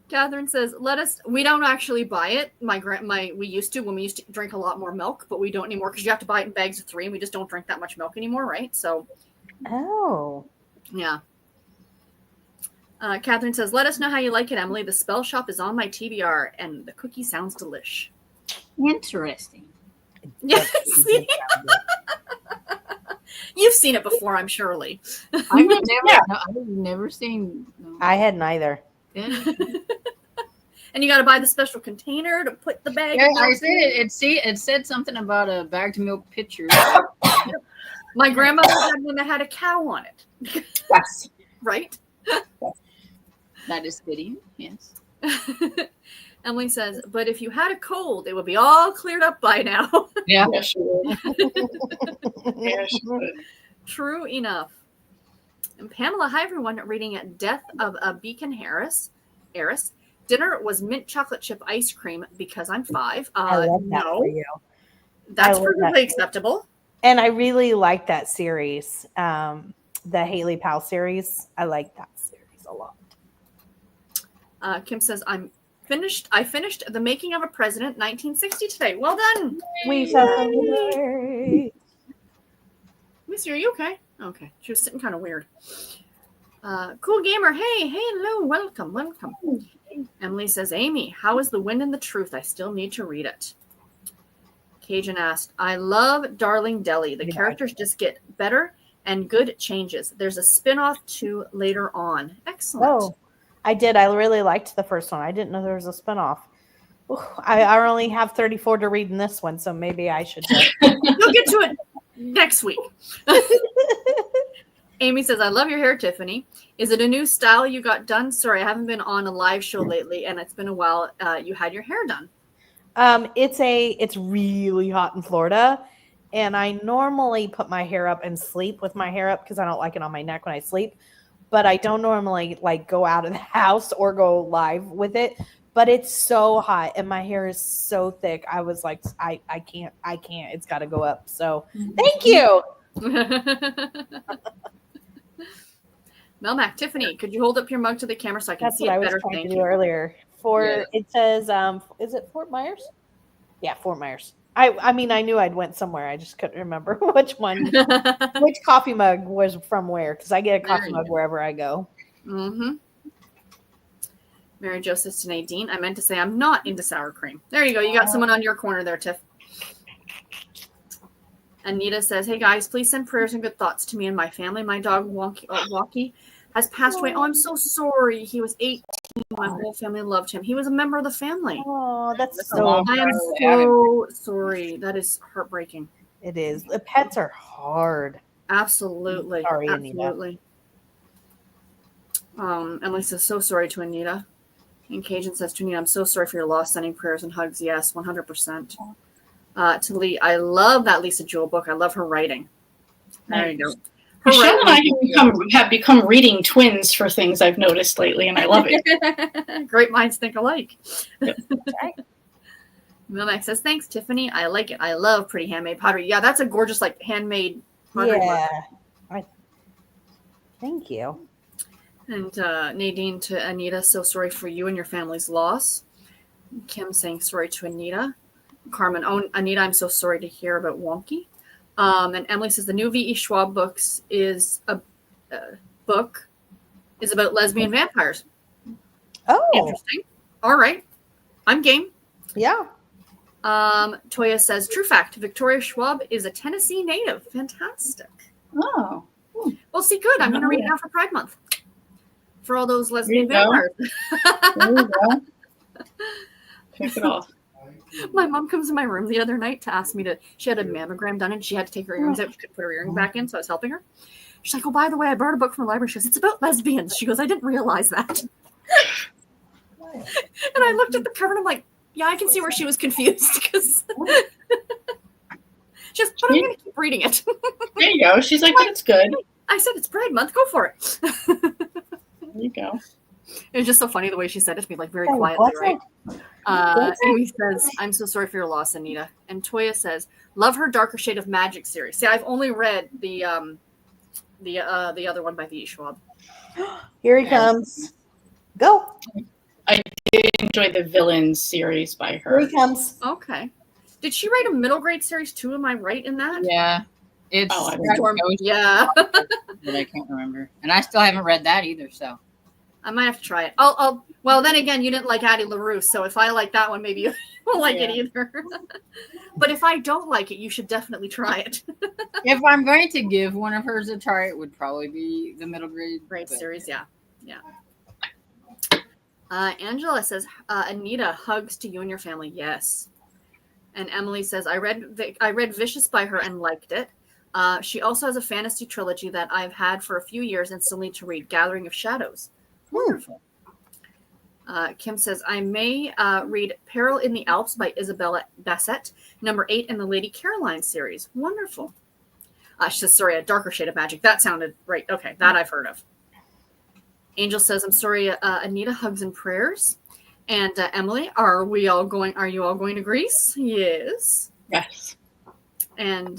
Catherine says, we don't actually buy it. We used to when we used to drink a lot more milk, but we don't anymore because you have to buy it in bags of 3 and we just don't drink that much milk anymore, right? So, Oh, yeah. Catherine says, let us know how you like it, Emily. The spell shop is on my TBR and the cookie sounds delish. Interesting. Yes. You've seen it before, I'm surely. I've never seen. No. I had neither. Yeah. And you got to buy the special container to put the bag. Yeah, in. I said it. It said something about a bagged milk pitcher. My grandmother had one that had a cow on it, Yes. right? That is fitting. Yes. Emily says, but if you had a cold, it would be all cleared up by now. Yeah. Yeah, she would. Yeah, she would. True enough. And Pamela, hi everyone, reading at Death of a Beacon Heiress. Dinner was mint chocolate chip ice cream because I'm 5. I love that no, for you. that's I love perfectly that. acceptable. And I really like that series, the Haley Powell series. I like that series a lot. Kim says, I finished The Making of a President, 1960 today. Well done. We shall celebrate. Missy, are you okay? Okay. She was sitting kind of weird. Cool Gamer, hey, hello, welcome. Emily says, Amy, how is The Wind and the Truth? I still need to read it. Cajun asked, I love Darling Deli. The characters just get better and good changes. There's a spin-off too later on. Excellent. Oh, I did. I really liked the first one. I didn't know there was a spinoff. Ooh, I only have 34 to read in this one, so maybe I should just. We'll get to it next week. Amy says, I love your hair, Tiffany. Is it a new style you got done? Sorry, I haven't been on a live show lately, and it's been a while. You had your hair done. It's really hot in Florida, and I normally put my hair up and sleep with my hair up because I don't like it on my neck when I sleep. But I don't normally like go out of the house or go live with it. But it's so hot and my hair is so thick. I was like, I can't. It's got to go up. So thank you. Melmac, Tiffany, could you hold up your mug to the camera so I can That's see what it I was better? trying Thank to you. do earlier. It says, is it Fort Myers? Yeah, Fort Myers. I mean, I knew I'd went somewhere. I just couldn't remember which one, which coffee mug was from where, because I get a coffee mug wherever I go. Mm-hmm. Mary Joseph to Nadine. I meant to say I'm not into sour cream. There you go. You got someone on your corner there, Tiff. Anita says, hey guys, please send prayers and good thoughts to me and my family. My dog Walkie has passed away. Oh, I'm so sorry. He was 18. My whole family loved him. He was a member of the family. Oh, that's a so. long I am so sorry. That is heartbreaking. It is. The pets are hard. Absolutely. Sorry, Anita. Absolutely. Emily says, so sorry to Anita. And Cajun says to Anita, I'm so sorry for your loss. Sending prayers and hugs. Yes, 100%. To Lee, I love that Lisa Jewell book. I love her writing. There you go. Michelle and I have become reading twins for things I've noticed lately, and I love it. Great minds think alike. Right. Milmax says, thanks, Tiffany. I like it. I love pretty handmade pottery. Yeah, that's a gorgeous, like, handmade pottery work. Thank you. And Nadine to Anita, so sorry for you and your family's loss. Kim saying sorry to Anita. Carmen, oh, Anita, I'm so sorry to hear about Wonky. And Emily says the new V.E. Schwab books is a book is about lesbian vampires. Oh, Interesting. All right. I'm game. yeah. Toya says, true fact, Victoria Schwab is a Tennessee native. Fantastic. Oh, Well, see, good. I'm going to read it now for Pride Month. For all those lesbian There you go. vampires. there you go. Check it off. My mom comes in my room the other night to ask me she had a mammogram done and she had to take her earrings out. She couldn't put her earrings back in, so I was helping her. She's like, oh, by the way, I borrowed a book from the library. She goes, it's about lesbians. She goes, I didn't realize that. And I looked at the cover and I'm like, yeah, I can see where she was confused because just, but I'm going to keep reading it. There you go. She's like, that's good. I said, it's Pride Month. Go for it. There you go. It was just so funny the way she said it to me, like very Hey, quietly, what's right? What's Amy says, I'm so sorry for your loss, Anita. And Toya says, love her Darker Shade of Magic series. See, I've only read the other one by V.E. Schwab. Here he comes. Go. I did enjoy the Villains series by her. Here he comes. Okay. Did she write a middle grade series too? Am I right in that? Yeah. It's Oh, I got Storm- ghosts, yeah. but I can't remember. And I still haven't read that either, so. I might have to try it. Well, then again, you didn't like Addie LaRue, so if I like that one, maybe you won't like it either. But if I don't like it, you should definitely try it. If I'm going to give one of hers a try, it would probably be the middle grade. Great but- series, yeah. Angela says, Anita, hugs to you and your family. Yes. And Emily says, I read Vicious by her and liked it. She also has a fantasy trilogy that I've had for a few years and still need to read, Gathering of Shadows. Wonderful. Kim says, I may read Peril in the Alps by Isabella Bassett, number 8 in the Lady Caroline series. Wonderful. She says, sorry, A Darker Shade of Magic. That sounded right. Okay, that I've heard of. Angel says, I'm sorry, Anita, hugs and prayers. And Emily, are you all going to Greece? Yes. Yes. And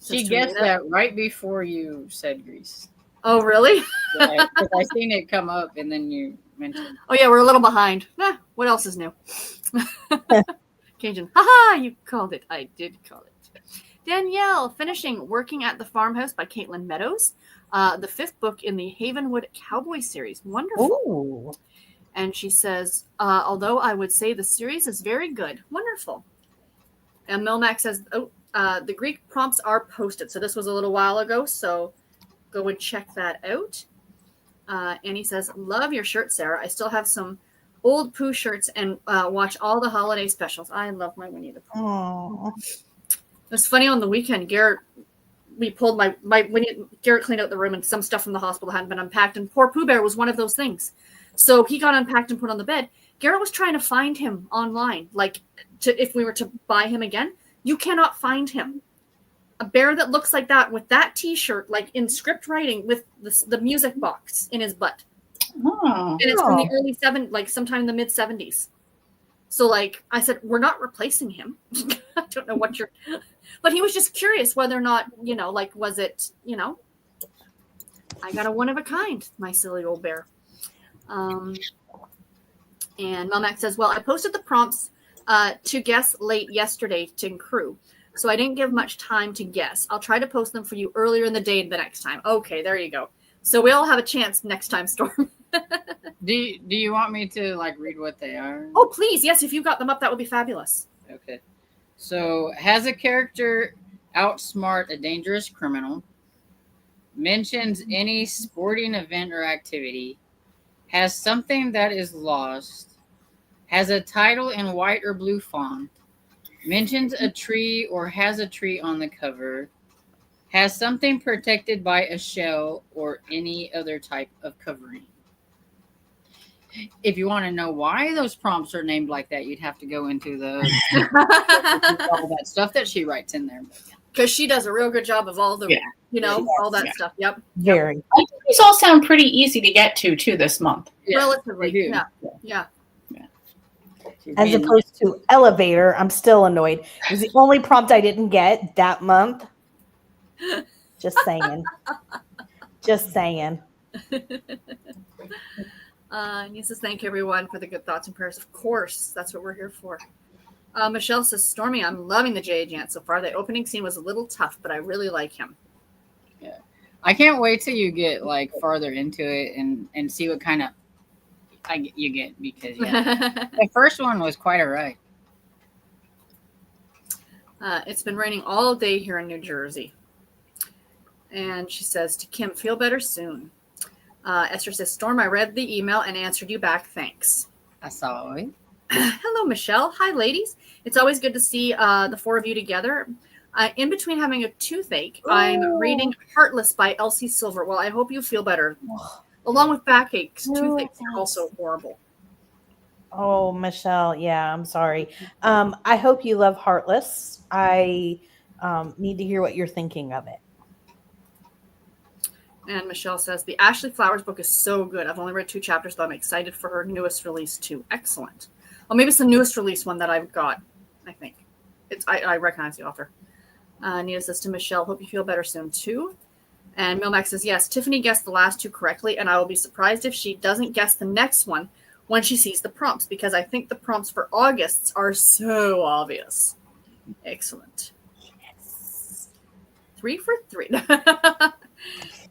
She Sister gets Anita- that right before you said Greece. Oh, really? Yeah, 'cause I seen it come up and then you mentioned. Oh, yeah, we're a little behind. What else is new? Cajun. Haha, you called it. I did call it. Danielle, finishing Working at the Farmhouse by Caitlin Meadows. The 5th book in the Havenwood Cowboy series. Wonderful. Ooh. And she says, although I would say the series is very good. Wonderful. And Milmax says, the Greek prompts are posted. So this was a little while ago, so go and check that out. Annie says, love your shirt, Sarah. I still have some old Pooh shirts and watch all the holiday specials. I love my Winnie the Pooh. Oh, It was funny on the weekend. Garrett, we pulled Garrett cleaned out the room and some stuff from the hospital hadn't been unpacked. And poor Pooh Bear was one of those things. So he got unpacked and put on the bed. Garrett was trying to find him online, like if we were to buy him again. You cannot find him. A bear that looks like that with that T-shirt, like in script writing, with the music box in his butt, Oh. and it's from the early like sometime in the mid 70s. So, like I said, we're not replacing him. I don't know what but he was just curious whether or not, like, was it, I got a one of a kind, my silly old bear. And Melmac says, well, I posted the prompts to guess late yesterday to crew. So I didn't give much time to guess. I'll try to post them for you earlier in the day the next time. Okay, there you go. So we all have a chance next time, Storm. Do you want me to like read what they are? Oh, please. Yes, if you got them up, that would be fabulous. Okay. So, has a character outsmart a dangerous criminal, mentions any sporting event or activity, has something that is lost, has a title in white or blue font, mentions a tree or has a tree on the cover, has something protected by a shell or any other type of covering. If you want to know why those prompts are named like that, you'd have to go into all that stuff that she writes in there. Because she does a real good job of all the, all that stuff. Yep. very. I think these all sound pretty easy to get to, too, this month. Yeah, Relatively. they do. Yeah. As opposed to elevator, I'm still annoyed. It was the only prompt I didn't get that month. Just saying. Just saying. And he says, thank you, everyone, for the good thoughts and prayers. Of course, that's what we're here for. Michelle says, Stormy, I'm loving the J.J. Ant so far. The opening scene was a little tough, but I really like him. Yeah. I can't wait till you get like farther into it and see what kind of you get, because the first one was quite all right. It's been raining all day here in New Jersey. And she says to Kim, feel better soon. Esther says, Storm, I read the email and answered you back. Thanks. I saw it. Hello, Michelle. Hi, ladies. It's always good to see the four of you together. In between having a toothache, I'm reading Heartless by Elsie Silver. Well, I hope you feel better. Along with backaches, toothaches are also horrible. Oh, Michelle. Yeah, I'm sorry. I hope you love Heartless. I need to hear what you're thinking of it. And Michelle says, the Ashley Flowers book is so good. I've only read 2 chapters, but I'm excited for her newest release too. Excellent. Well, maybe it's the newest release one that I've got, I think. I recognize the author. Nina says to Michelle, hope you feel better soon too. And Milmax says, yes, Tiffany guessed the last 2 correctly, and I will be surprised if she doesn't guess the next one when she sees the prompts, because I think the prompts for August are so obvious. Excellent. Yes. 3 for 3.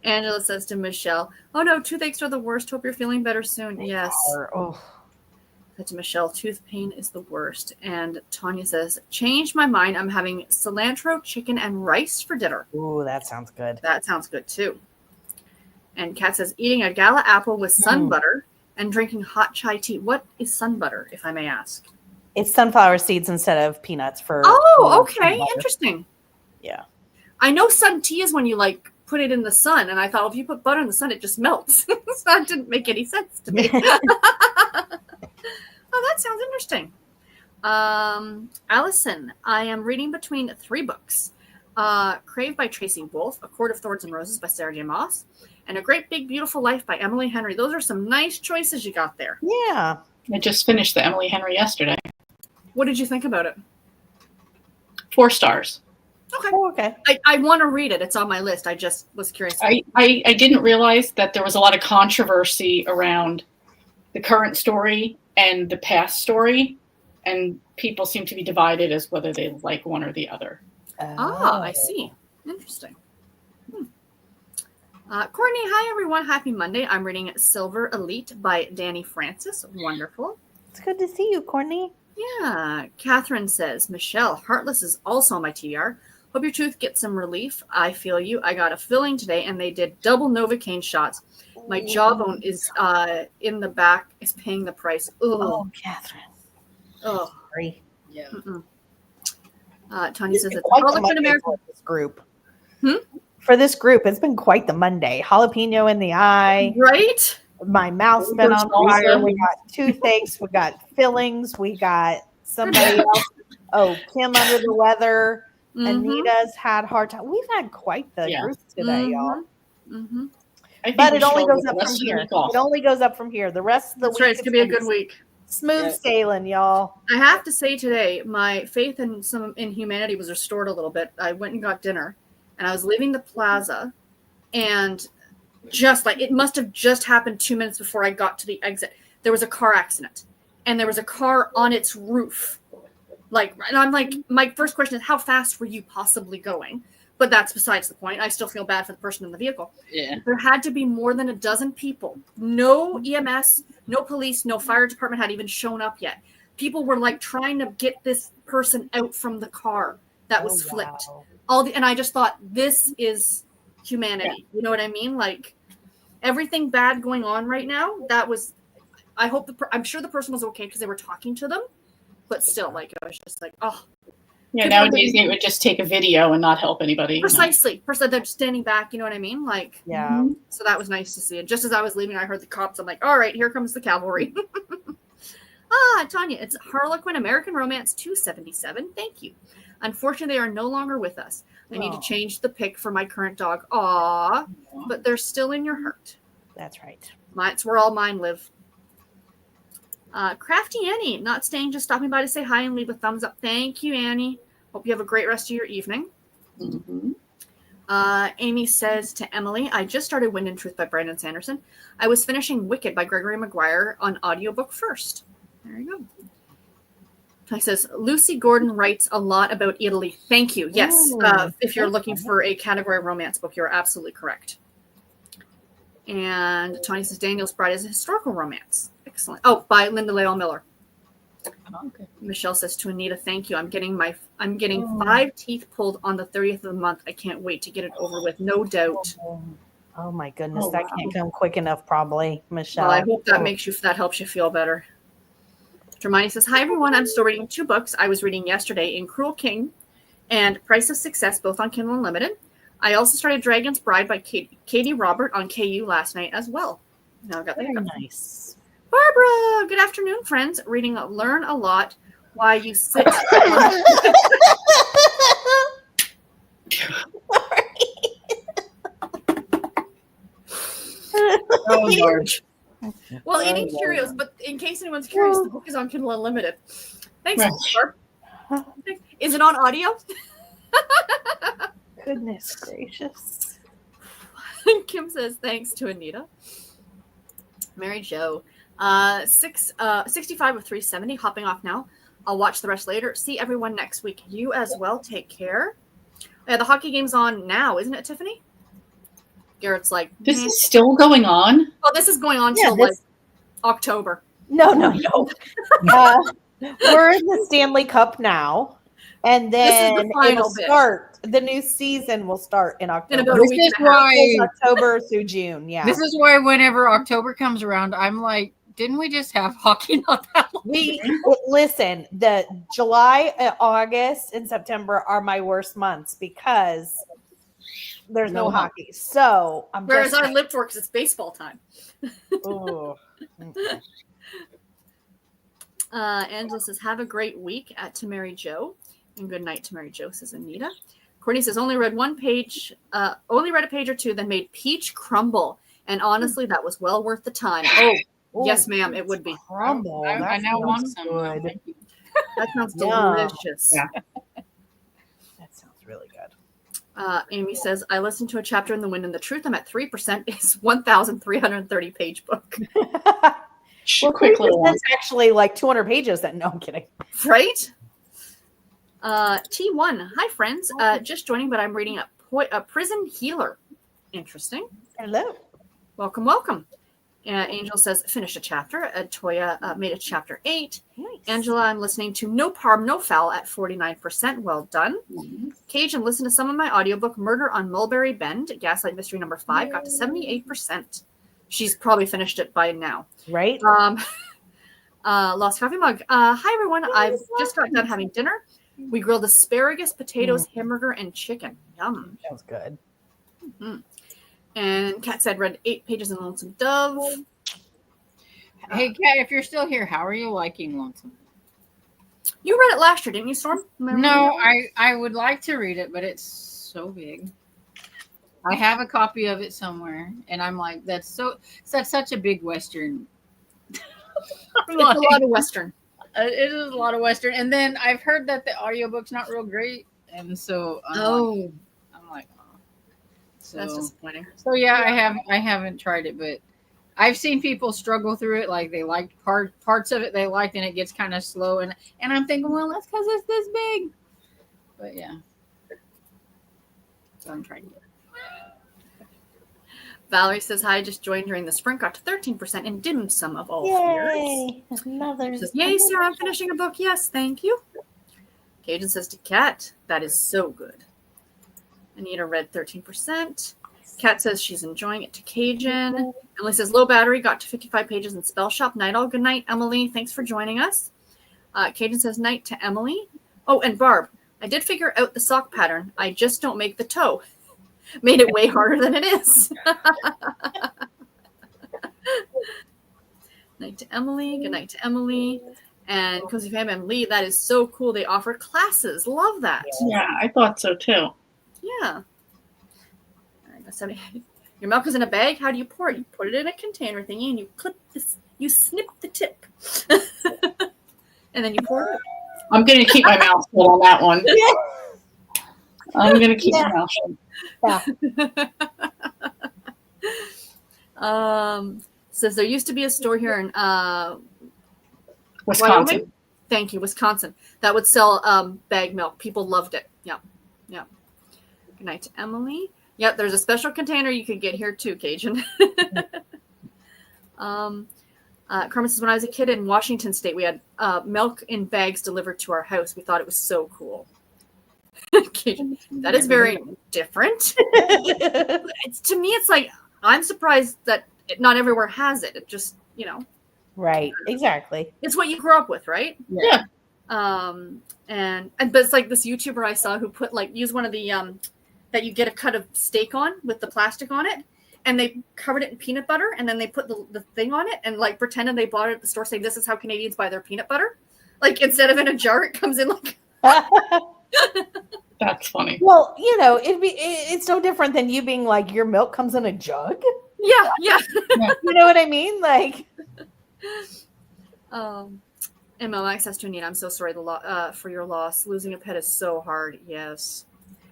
Angela says to Michelle, oh no, toothaches are the worst. Hope you're feeling better soon. Yes. Oh. Said to Michelle, tooth pain is the worst. And Tanya says, changed my mind. I'm having cilantro, chicken, and rice for dinner. Ooh, that sounds good. That sounds good too. And Kat says, eating a gala apple with sun butter and drinking hot chai tea. What is sun butter, if I may ask? It's sunflower seeds instead of peanuts for. Oh, okay. Interesting. Yeah. I know sun tea is when you like put it in the sun, and I thought, well, if you put butter in the sun, it just melts. So that didn't make any sense to me. Oh, that sounds interesting. Allison, I am reading between 3 books. Crave by Tracy Wolff, A Court of Thorns and Roses by Sarah J. Maas, and A Great Big Beautiful Life by Emily Henry. Those are some nice choices you got there. Yeah. I just finished the Emily Henry yesterday. What did you think about it? 4 stars. Okay. Oh, okay. I want to read it. It's on my list. I just was curious. I didn't realize that there was a lot of controversy around the current story and the past story, and people seem to be divided as whether they like one or the other. I see. Interesting. Courtney, hi everyone. Happy Monday. I'm reading Silver Elite by Danny Francis. Wonderful. It's good to see you, Courtney. Yeah. Catherine says, Michelle, Heartless is also on my TBR. Hope your tooth gets some relief. I feel you. I got a filling today and they did double Novocaine shots. My jawbone is in the back is paying the price. Oh, Ugh. Catherine. Oh. Sorry. Yeah. Tanya says it's Quite the Harlequin Monday American. for this group. Hmm? For this group, it's been quite the Monday. Jalapeno in the eye. Right? My mouth's been on Salsa. fire. We got toothaches. We got fillings. We got somebody else. Oh, Kim under the weather. Mhm. Anita's had hard time. We've had quite the Yeah. group today, y'all. Mm-hmm. I think But we it should only all goes get up the from rest of the here. week off. It only goes up from here. The rest of the That's week right. It's is gonna be a gonna good week. smooth Yeah. sailing, y'all. I have to say today, my faith in humanity was restored a little bit. I went and got dinner, and I was leaving the plaza, and just like it must have just happened 2 minutes before I got to the exit, there was a car accident, and there was a car on its roof. Like, and I'm like, my first question is, how fast were you possibly going? But that's besides the point. I still feel bad for the person in the vehicle. Yeah. There had to be more than a dozen people. No EMS, no police, no fire department had even shown up yet. People were like trying to get this person out from the car that was Oh, flipped. wow. And I just thought, this is humanity. You know what I mean? Like everything bad going on right now. That was. I hope I'm sure the person was okay because they were talking to them, but still, like I was just like, oh. Yeah, People nowadays they would just take a video and not help anybody. Precisely. They're standing back. You know what I mean? Like, Yeah. so that was nice to see. And just as I was leaving, I heard the cops. I'm like, all right, here comes the cavalry. Tanya, it's Harlequin American Romance 277. Thank you. Unfortunately, they are no longer with us. I need to Aw. change the pick for my current dog. Aw, but they're still in your heart. That's right. It's where all mine live. Crafty Annie, not staying, just stopping by to say hi and leave a thumbs up. Thank you, Annie. Hope you have a great rest of your evening. Mhm. Amy says to Emily, I just started Wind and Truth by Brandon Sanderson. I was finishing Wicked by Gregory Maguire on audiobook first. There you go. He says, Lucy Gordon writes a lot about Italy. Thank you. Yes. Ooh, If you're looking for a category romance book, you're absolutely correct. And Tony says, Daniel's Bride is a historical romance. Excellent. Oh, by Linda Leal Miller. Okay. Michelle says to Anita, thank you. I'm getting 5 teeth pulled on the 30th of the month. I can't wait to get it over with. No doubt. Oh my goodness, Oh, that wow. can't come quick enough, probably, Michelle. Well, I hope that helps you feel better. Hermione says, hi, everyone. I'm still reading 2 books I was reading yesterday in Cruel King and Price of Success, both on Kindle Unlimited. I also started Dragon's Bride by Katie Robert on KU last night as well. Now I've got the Very hiccups. nice. Barbara, good afternoon, friends. Reading Learn a Lot Why You Sit. Oh, Lord. Well, eating Cheerios, but in case anyone's curious, the book is on Kindle Unlimited. Thanks, Right. Barb. Is it on audio? Goodness gracious. Kim says thanks to Anita. Mary Jo. 65 of 370. Hopping off now. I'll watch the rest later. See everyone next week. You as well. Take care. Yeah, the hockey game's on now, isn't it, Tiffany? Garrett's like, This is still going on? oh, this is going on Yeah, till like October. No. We're in the Stanley Cup now. And then This is the final it'll bit. start. The new season will start in October. about a This week is and a half. why. It's October through June. Yeah. This is why whenever October comes around, I'm like, didn't we just have hockey not that long? Listen, the July, August, and September are my worst months because there's no No hockey. So I'm Whereas just I live for because it's baseball time. Ooh. Angela says, have a great week to Mary Jo. And good night to Mary Jo, says Anita. Courtney says, only read a page or two, then made peach crumble. And honestly, that was well worth the time. Oh, yes, ma'am, it would be. Crumble. I That now want sounds some. good. Thank you. That sounds Yeah. delicious. Yeah. That sounds really good. Amy says, I listened to a chapter in The Wind and the Truth. I'm at 3%. It's 1,330 page book. Well, Quick little one. that's actually like 200 pages. That no, I'm kidding. Right? T1. Hi, friends. Just joining, but I'm reading a Prison Healer. Interesting. Hello. Welcome, welcome. Angel says, finish a chapter. Toya made a chapter 8. Nice. Angela, I'm listening to No Parm, No Foul at 49%. Well done. Cajun, listen to some of my audiobook, Murder on Mulberry Bend, Gaslight Mystery number 5, got to 78%. she's probably finished it by now. Right? Lost Coffee Mug. Hi everyone. I've just got done having dinner. We grilled asparagus, potatoes, hamburger, and chicken. Yum. Sounds good. And Kat said read 8 pages in Lonesome Dove. Hey, Kat, if you're still here, how are you liking Lonesome? You read it last year, didn't you, Storm? No, I would like to read it, but it's so big. I have a copy of it somewhere, and I'm like, that's such a big Western. It's a lot of Western. It is a lot of Western. And then I've heard that the audiobook's not real great. And so I'm like, oh. So, That's disappointing. So yeah, I haven't tried it, but I've seen people struggle through it. Like they liked parts of it they liked, and it gets kind of slow. And I'm thinking, well, that's because it's this big. But yeah. So I'm trying to get it. Valerie says, hi, just joined during the sprint, got to 13% in dim sum of all fears. Yay! Another. Says, yay, Sarah, I'm finishing a book. Yes, thank you. Cajun says to Kat, that is so good. Anita read 13%. Kat says she's enjoying it to Cajun. Emily says, low battery, got to 55 pages in Spell Shop. Night all. Good night, Emily. Thanks for joining us. Cajun says, night to Emily. Oh, and Barb, I did figure out the sock pattern. I just don't make the toe. Made it way harder than it is. Night to Emily. Good night to Emily. And Cozy Fam and Lee, that is so cool. They offer classes. Love that. Yeah, I thought so too. Yeah. All right, that's your milk is in a bag. How do you pour it? You put it in a container thingy and you clip this. You snip the tip, and then you pour it. I'm going to keep my mouth shut on that one. I'm going to keep my mouth shut. Says there used to be a store here in Wisconsin. Wyoming? Thank you, Wisconsin. That would sell bag milk. People loved it. Yeah. Good night to Emily. Yep, there's a special container you could get here too, Cajun. Carmen says, when I was a kid in Washington State, we had milk in bags delivered to our house. We thought it was so cool. Cajun, that is very different. To me, it's like, I'm surprised that not everywhere has it. It just, Right. Exactly. it's what you grew up with, right? Yeah. And but it's like this YouTuber I saw who put use one of the that you get a cut of steak on with the plastic on it, and they covered it in peanut butter, and then they put the thing on it and pretended they bought it at the store, saying this is how Canadians buy their peanut butter. Instead of in a jar, it comes in That's funny. Well, it's no different than you being like, your milk comes in a jug. Yeah. You know what I mean? ML access to Anita. I'm so sorry for your loss. Losing a pet is so hard. Yes.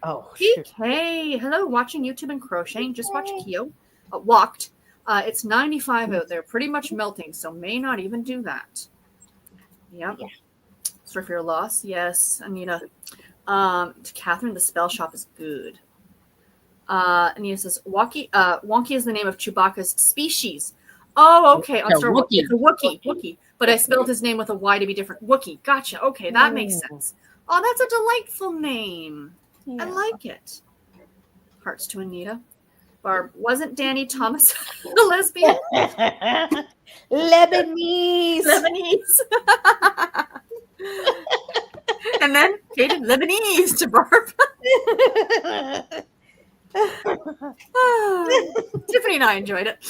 Oh, shoot. Hey, hello. Watching YouTube and crocheting. Just watch Keo. Walked. It's 95 out there. Pretty much melting, so may not even do that. Yep. Yeah. Sorry for your loss. Yes, Anita. To Catherine, the Spell Shop is good. Anita says, Wonky is the name of Chewbacca's species. Oh, okay. I'm sorry. Wookiee. It's a Wookiee. But I spelled his name with a Y to be different. Wookiee. Gotcha. Okay, that makes sense. Oh, that's a delightful name. Yeah. I like it. Hearts to Anita. Barb, wasn't Danny Thomas a lesbian? Lebanese. And then Katie, Lebanese to Barb. Tiffany and I enjoyed it.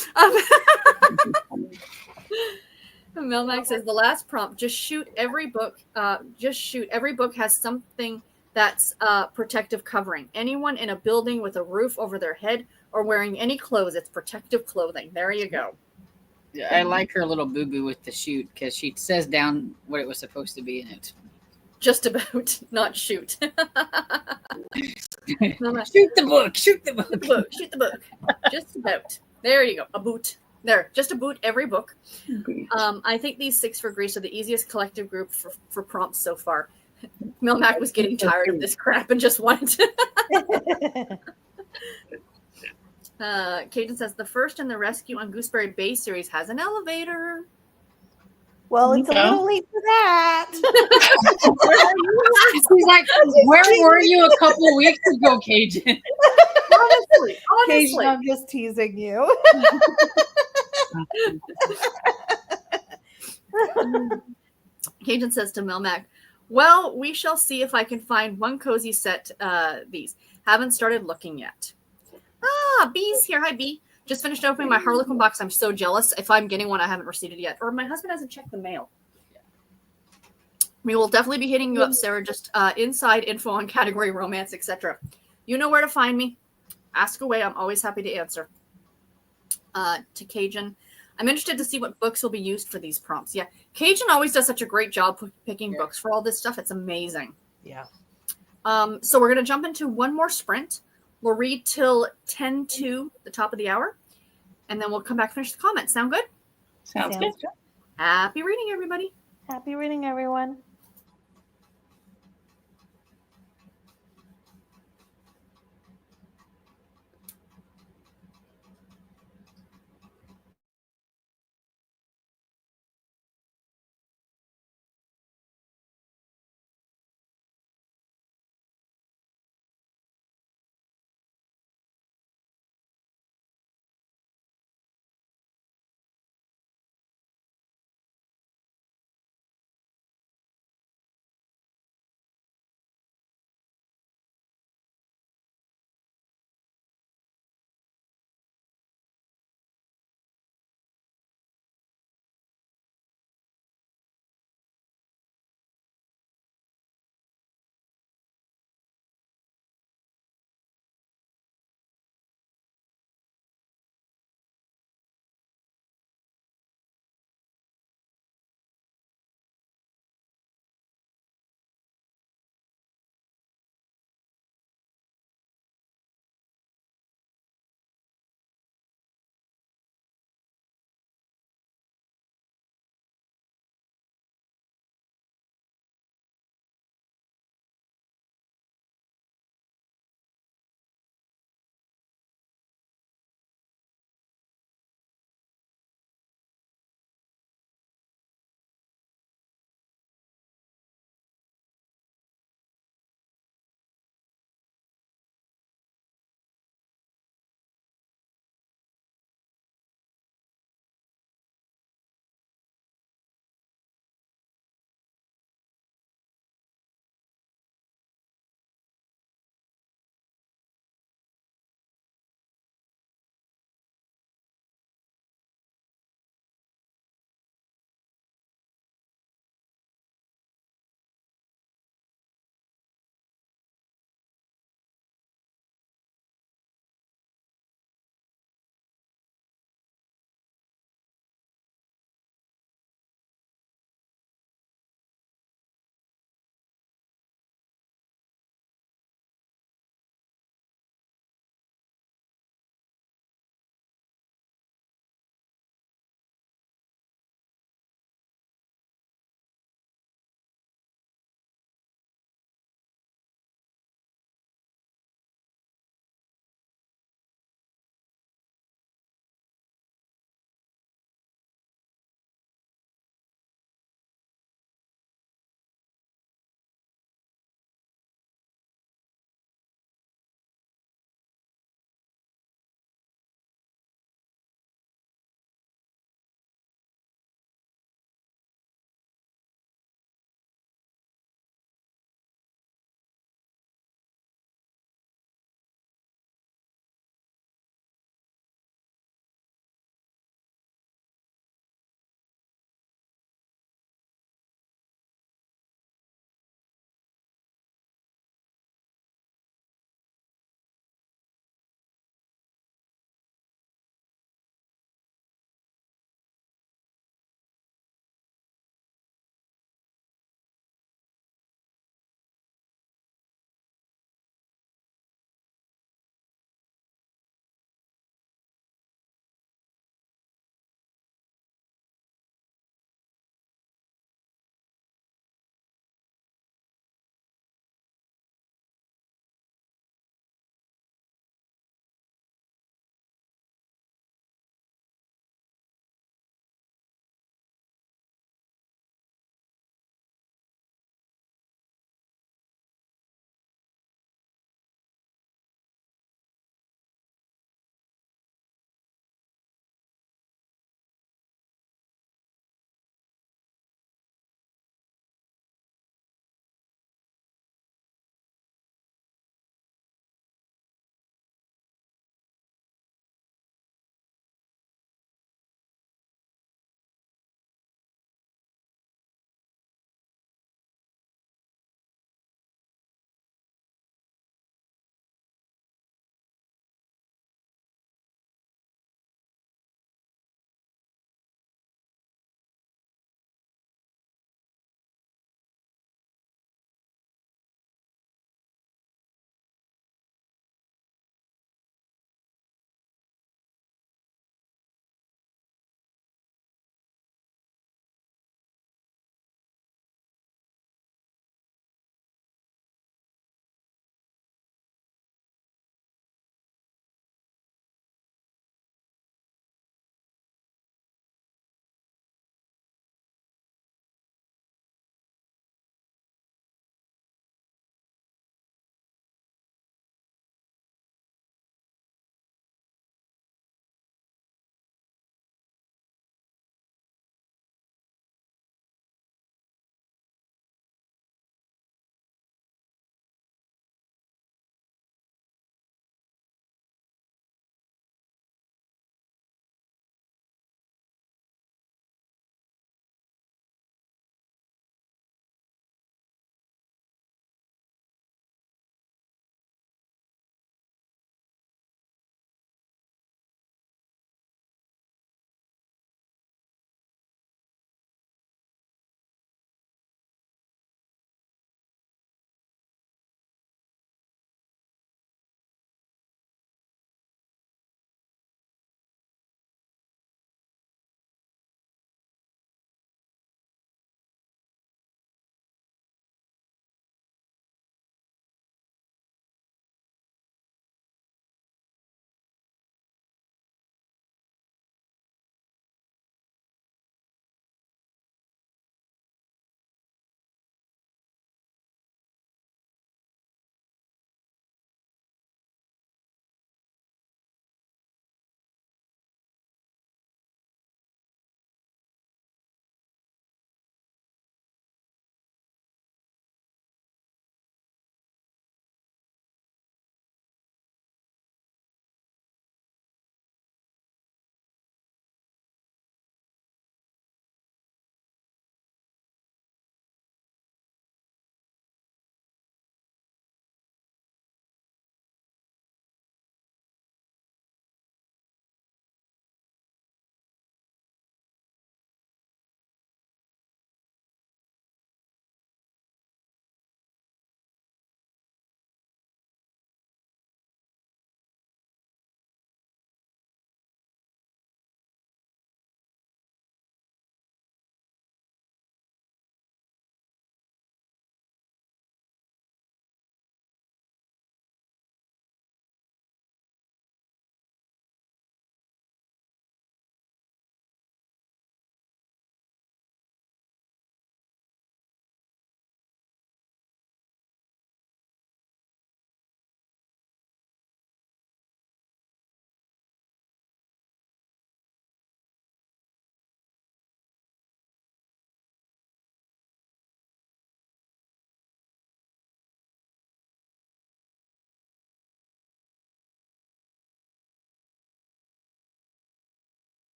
Melmac says the last prompt: just shoot every book. Every book has something that's protective covering. Anyone in a building with a roof over their head or wearing any clothes, it's protective clothing. There you go. Yeah, I like her little boo-boo with the shoot because she says down what it was supposed to be, and it's Just about, not shoot. shoot the book. Shoot the book. Just about. There you go. A boot. There. Just a boot every book. I think these 6 for Greece are the easiest collective group for prompts so far. Milmac was getting tired of this crap and just wanted to. Cajun says the first in the Rescue on Gooseberry Bay series has an elevator. Well, it's a little late for that. He's like, where were you a couple weeks ago, Cajun? Honestly. Cajun, I'm just teasing you. Cajun says to Melmac, well, we shall see if I can find one cozy set these. Haven't started looking yet. Ah, Bee's here. Hi, Bee. Just finished opening my Harlequin box. I'm so jealous. If I'm getting one, I haven't received it yet. Or my husband hasn't checked the mail. We will definitely be hitting you up, Sarah. Just inside info on category romance, etc. You know where to find me. Ask away. I'm always happy to answer. To Cajun, I'm interested to see what books will be used for these prompts. Yeah, Cajun always does such a great job picking books for all this stuff. It's amazing. Yeah. So we're going to jump into one more sprint. We'll read till 10 to the top of the hour, and then we'll come back and finish the comments. Sound good? Sounds good. Happy reading, everybody. Happy reading, everyone.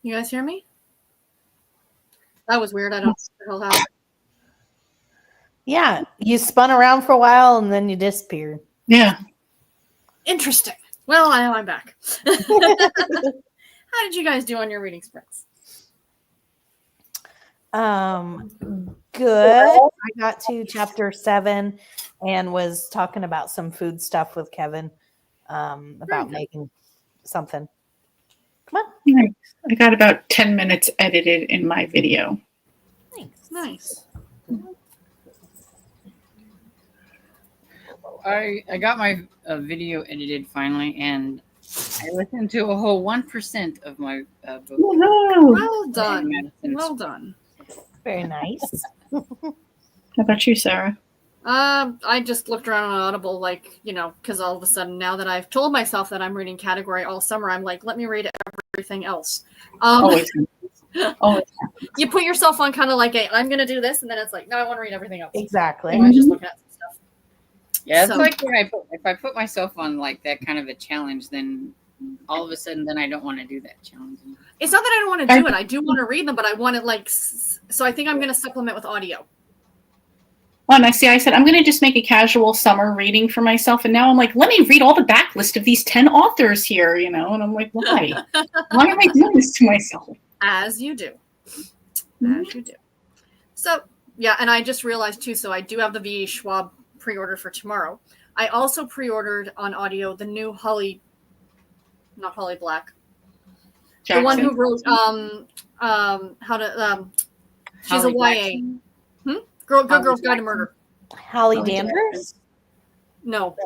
You guys hear me? That was weird. I don't know what the hell happened. Yeah, you spun around for a while and then you disappeared. Yeah. Interesting. Well, I'm back. How did you guys do on your reading sprints? Good. I got to chapter 7 and was talking about some food stuff with Kevin, about making something. Come on. Nice. I got about 10 minutes edited in my video. Thanks. Nice. I got my video edited finally, and I listened to a whole 1% of my book. Woohoo! Well done. Madison's. Well done. Very nice. How about you, Sarah? I just looked around on Audible, like, because all of a sudden, now that I've told myself that I'm reading category all summer, I'm like, let me read everything else. Always. Always. You put yourself on kind of like I'm going to do this, and then it's like, no, I want to read everything else. Exactly. I'm just looking at some stuff. Yeah, it's So- like when if I put myself on like that kind of a challenge, then all of a sudden, then I don't want to do that challenge. It's not that I don't want to do it. I do want to read them, but I want it so I think I'm going to supplement with audio. Well, and I said, I'm going to just make a casual summer reading for myself. And now I'm like, let me read all the backlist of these 10 authors here, And I'm like, why? Why am I doing this to myself? As you do. As you do. So, yeah, and I just realized too, so I do have the V. Schwab pre-order for tomorrow. I also pre-ordered on audio the new not Holly Black. Jackson. The one who wrote she's Holly a YA. Jackson? Good Holly Girl's Guide to Jackson. Murder. Holly Holly Danders? No,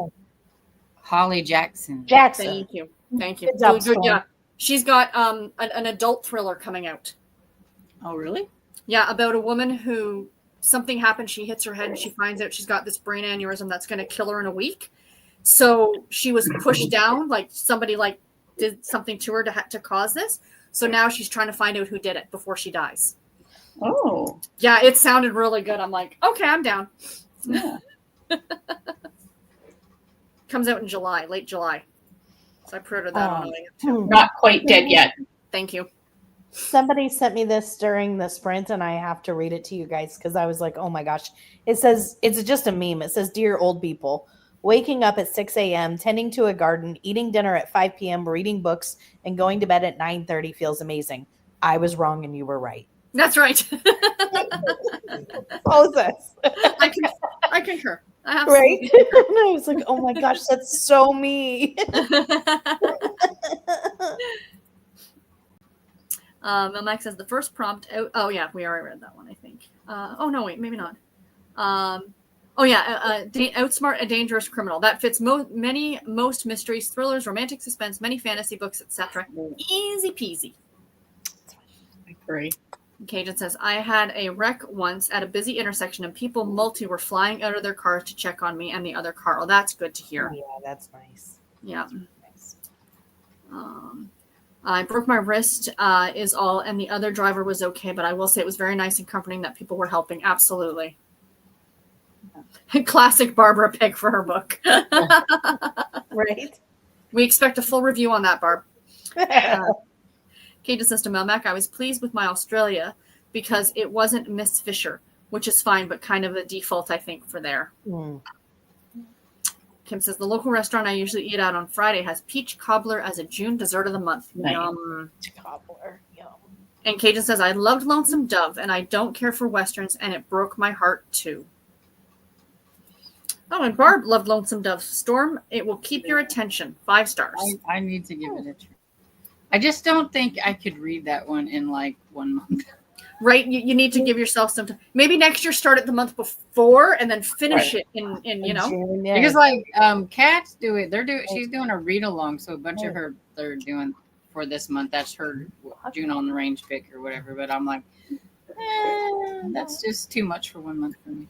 Holly Jackson. Jackson. thank you. Thank you. Good job, Good, Storm. yeah. She's got an adult thriller coming out. Oh, really? Yeah, about a woman who something happened. She hits her head and she finds out she's got this brain aneurysm that's going to kill her in a week. So she was pushed down, like somebody did something to her to cause this. So now she's trying to find out who did it before she dies. Oh. Yeah, it sounded really good. I'm like, okay, I'm down. Yeah. Comes out in July, late July. So I pre-ordered that on audio too. Not quite dead yet. Thank you. Somebody sent me this during the sprint, and I have to read it to you guys because I was like, oh my gosh. It says, it's just a meme. It says, Dear old people, waking up at 6 a.m., tending to a garden, eating dinner at 5 p.m., reading books, and going to bed at 9:30 feels amazing. I was wrong and you were right. That's right. Moses. I concur. I have Right? And I was like, oh my gosh, that's so me. Mike says the first prompt. Oh yeah, we already read that one. I think. Oh no, wait, maybe not. Outsmart a dangerous criminal. That fits most mysteries, thrillers, romantic suspense, many fantasy books, etc. Easy peasy. I agree. Cajun says, I had a wreck once at a busy intersection and people were flying out of their cars to check on me and the other car. Oh, that's good to hear. Yeah, that's nice. Yeah. Nice. I broke my wrist is all, and the other driver was okay, but I will say it was very nice and comforting that people were helping. Absolutely. Classic Barbara pick for her book. Right? We expect a full review on that, Barb. Kate says to Melmac, I was pleased with my Australia because it wasn't Miss Fisher, which is fine, but kind of a default, I think, for there. Mm. Kim says, the local restaurant I usually eat out on Friday has peach cobbler as a June dessert of the month. Nice. Yum. Cobbler. Yum. And Cajun says, I loved Lonesome Dove, and I don't care for Westerns, and it broke my heart, too. Oh, and Barb loved Lonesome Dove. Storm, it will keep your attention. 5 stars. I need to give it a try. I just don't think I could read that one in like 1 month. Right? You need to give yourself some time. Maybe next year start it the month before and then finish it in June, yeah. Because like cats do it. She's doing a read along, so a bunch of her they're doing for this month. That's her June on the Range pick or whatever. But I'm like, that's just too much for 1 month for me.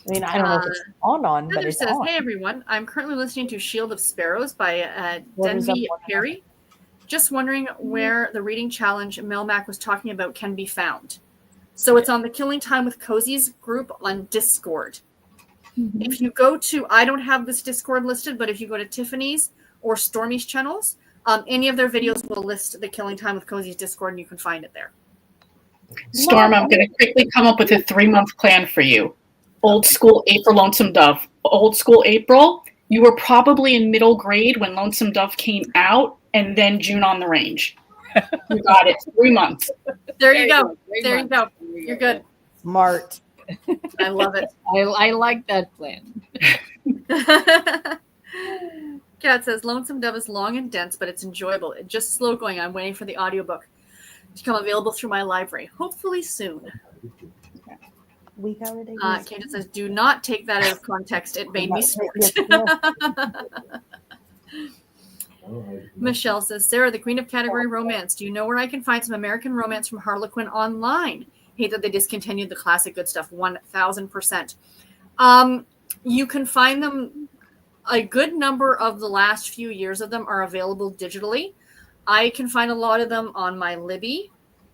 I mean, I don't know if it's on, but Heather it's says, on. hey everyone, I'm currently listening to Shield of Sparrows by What is up, Denby one Perry. Just wondering where the reading challenge Melmac was talking about can be found. So it's on the Killing Time with Cozy's group on Discord. Mm-hmm. If you go to, I don't have this Discord listed, but if you go to Tiffany's or Stormy's channels, Any of their videos will list the Killing Time with Cozy's Discord, and you can find it there. Storm, I'm going to quickly come up with a 3-month plan for you. Old school April Lonesome Dove. Old school April, you were probably in middle grade when Lonesome Dove came out, and then June on the Range. You got it. 3 months. There you go. There you go. You're good. Smart. I love it. I like that plan. Kat says, Lonesome Dove is long and dense, but it's enjoyable. It's just slow going. I'm waiting for the audiobook to become available through my library. Hopefully soon. We already. Candace says, do not take that out of context. It made me smart. Michelle says, Sarah, the queen of category romance. Do you know where I can find some American romance from Harlequin online? Hate that they discontinued the classic good stuff. 1000%. You can find them. A good number of the last few years of them are available digitally. I can find a lot of them on my Libby,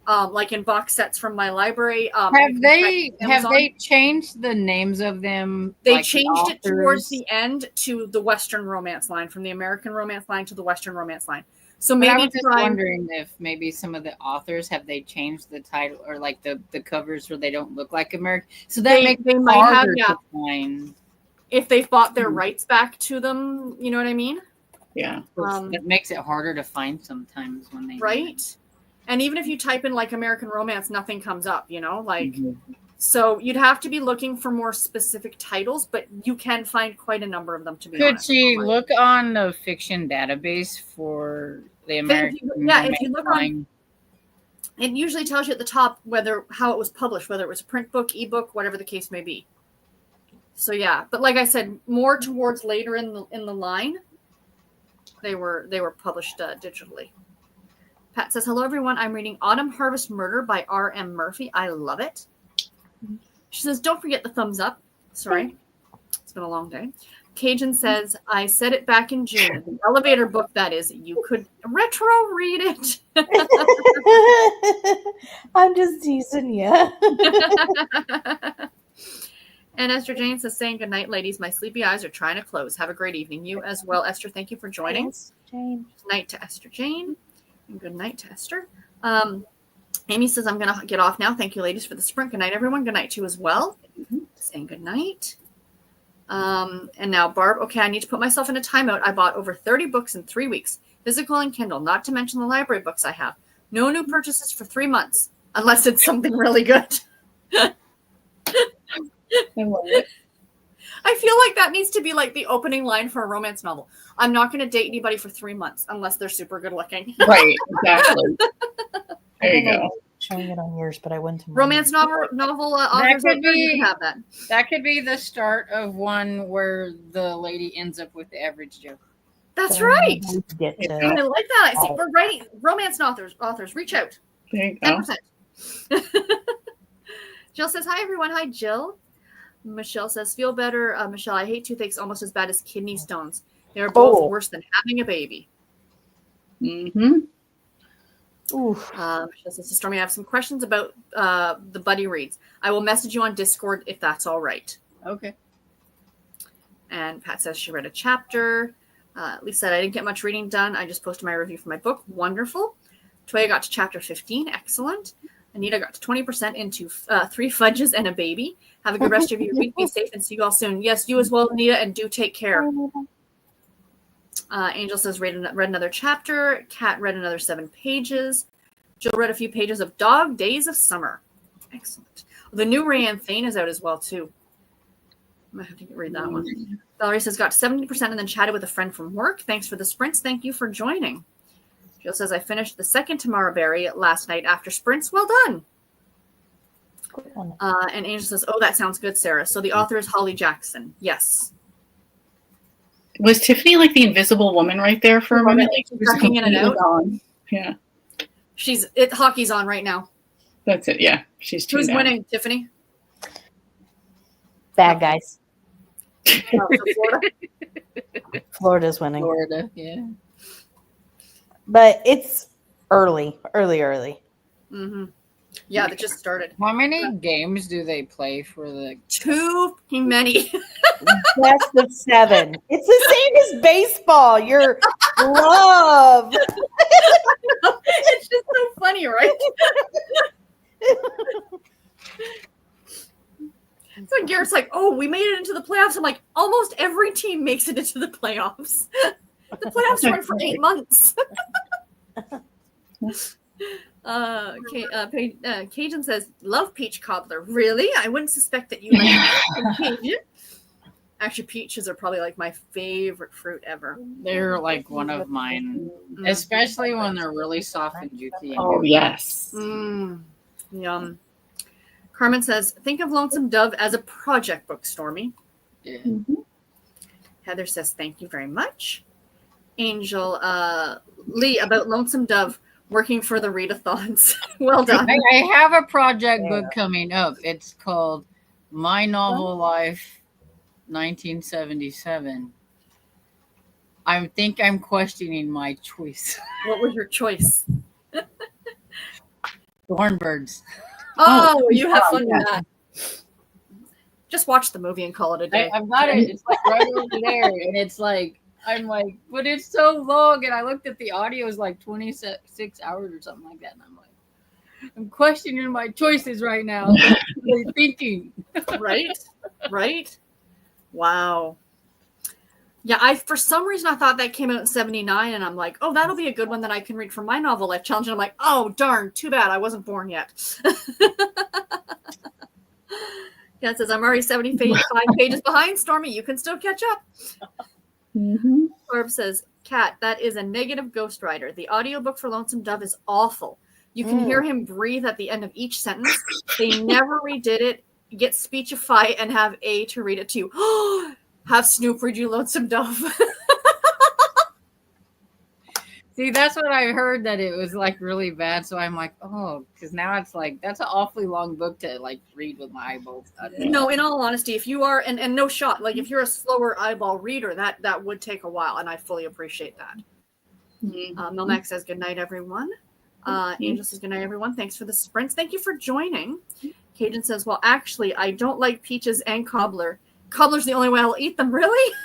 like in box sets from my library. Have they changed the names of them? They like changed it towards authors? the end to the Western romance line, from the American romance line to the Western romance line. So But I maybe was just wondering if maybe some of the authors have they changed the title or like the covers where they don't look like American. So that makes they it might have, harder yeah. to find. if they've bought their rights back to them, you know what I mean? Yeah. It makes it harder to find sometimes when they Right. And even if you type in like American romance, nothing comes up, you know, like, Mhm. so you'd have to be looking for more specific titles, but you can find quite a number of them, to be Could honest. she look on the fiction database for the American? If you look on, line? it usually tells you at the top how it was published, whether it was a print book, ebook, whatever the case may be. So yeah, but like I said, more towards later in the line, they were published digitally. Pat says, hello everyone, I'm reading Autumn Harvest Murder by R.M. Murphy. I love it. She says, don't forget the thumbs up. Sorry, it's been a long day. Cajun says, I said it back in June. The elevator book, that is. You could retro read it. I'm just teasing you. And Esther Jane says, saying good night, ladies. My sleepy eyes are trying to close. Have a great evening. You as well, Esther. Thank you for joining. Thanks, Jane. Good night to Esther Jane. And good night to Esther. Amy says, I'm going to get off now. Thank you, ladies, for the sprint. Good night, everyone. Good night to you as well. Saying good night. And now Barb, okay, I need to put myself in a timeout. I bought over 30 books in 3 weeks, physical and Kindle, not to mention the library books I have. No new purchases for 3 months, unless it's something really good. I love it. I feel like that needs to be like the opening line for a romance novel. I'm not going to date anybody for 3 months unless they're super good looking. Right, exactly. There you go. Showing it on yours, but I went to Romance novel authors out there, you can have that. That could be the start of one where the lady ends up with the average Joe. That's right. Get I to. like that. I see we're writing romance authors. Reach out. There you go. 10%. Jill says, hi, everyone. Hi, Jill. Michelle says, feel better. Michelle, I hate toothaches almost as bad as kidney stones. They are both worse than having a baby. Mm-hmm. Oof. Michelle says, Stormy, I have some questions about the buddy reads. I will message you on Discord if that's all right. Okay. And Pat says she read a chapter. Lisa said, I didn't get much reading done. I just posted my review for my book. Wonderful. Toya got to chapter 15. Excellent. Anita got to 20% into 3 fudges and a baby. Have a good rest of your week. Be safe and see you all soon. Yes, you as well, Anita, and do take care. Angel says, read another chapter. Kat read another 7 pages. Jill read a few pages of Dog Days of Summer. Excellent. The new Rayanne Thane is out as well, too. I might have to read that one. Valerie says, got 70% and then chatted with a friend from work. Thanks for the sprints. Thank you for joining. Jill says, I finished the second Tamara Berry last night after sprints. Well done. And Angel says, oh, that sounds good, Sarah. So the author is Holly Jackson. Yes. Was Tiffany like the invisible woman right there for a moment? Like, She's ducking in and out. Gone. Yeah. Hockey's on right now. That's it. Yeah. She's tuned Who's out. winning, Tiffany? Bad guys. So Florida. Florida's winning. Florida, yeah. But it's early. Mm-hmm. Yeah, that just started. How many games do they play for the? Too many. Best of 7. It's the same as baseball. Your glove. It's just so funny, right? So Garrett's like, oh, we made it into the playoffs. I'm like, almost every team makes it into the playoffs. The playoffs run for 8 months. Cajun says, love peach cobbler. Really? I wouldn't suspect that you like Cajun. Actually, peaches are probably like my favorite fruit ever. They're like one of mine, especially when they're really soft and juicy. Oh, yes. Yum. Carmen says, think of Lonesome Dove as a project book, Stormy. Yeah. Heather says, thank you very much. Angel, Lee, about Lonesome Dove working for the readathons. Well done. I have a project book coming up. It's called My Novel Life 1977. I think I'm questioning my choice. What was your choice? Thornbirds. Oh, you have fun with that. Just watch the movie and call it a day. I've got it. It's like right over there, and it's like I'm like, but it's so long. And I looked at the audio; is like 26 hours or something like that, and I'm like, I'm questioning my choices right now. I'm thinking, right. Wow. Yeah, for some reason I thought that came out in 79, and I'm like, oh, that'll be a good one that I can read for my novel life challenge. And I'm like, oh, darn, too bad I wasn't born yet. Yeah, it says I'm already 75 pages behind, Stormy. You can still catch up. Orb says, Kat, that is a negative ghostwriter. The audiobook for Lonesome Dove is awful. You can hear him breathe at the end of each sentence. They never redid it. Get Speechify and have A to read it too. Have Snoop read you Lonesome Dove. see, that's what I heard, that it was like really bad. So I'm like, oh, because now it's like that's an awfully long book to like read with my eyeballs. No, in all honesty, if you are and no shot, like if you're a slower eyeball reader, that would take a while, and I fully appreciate that. Milmax says good night, everyone. Angel says good night, everyone. Thanks for the sprints. Thank you for joining. Cajun says, well, actually, I don't like peaches and cobbler. Cobbler's the only way I'll eat them. Really?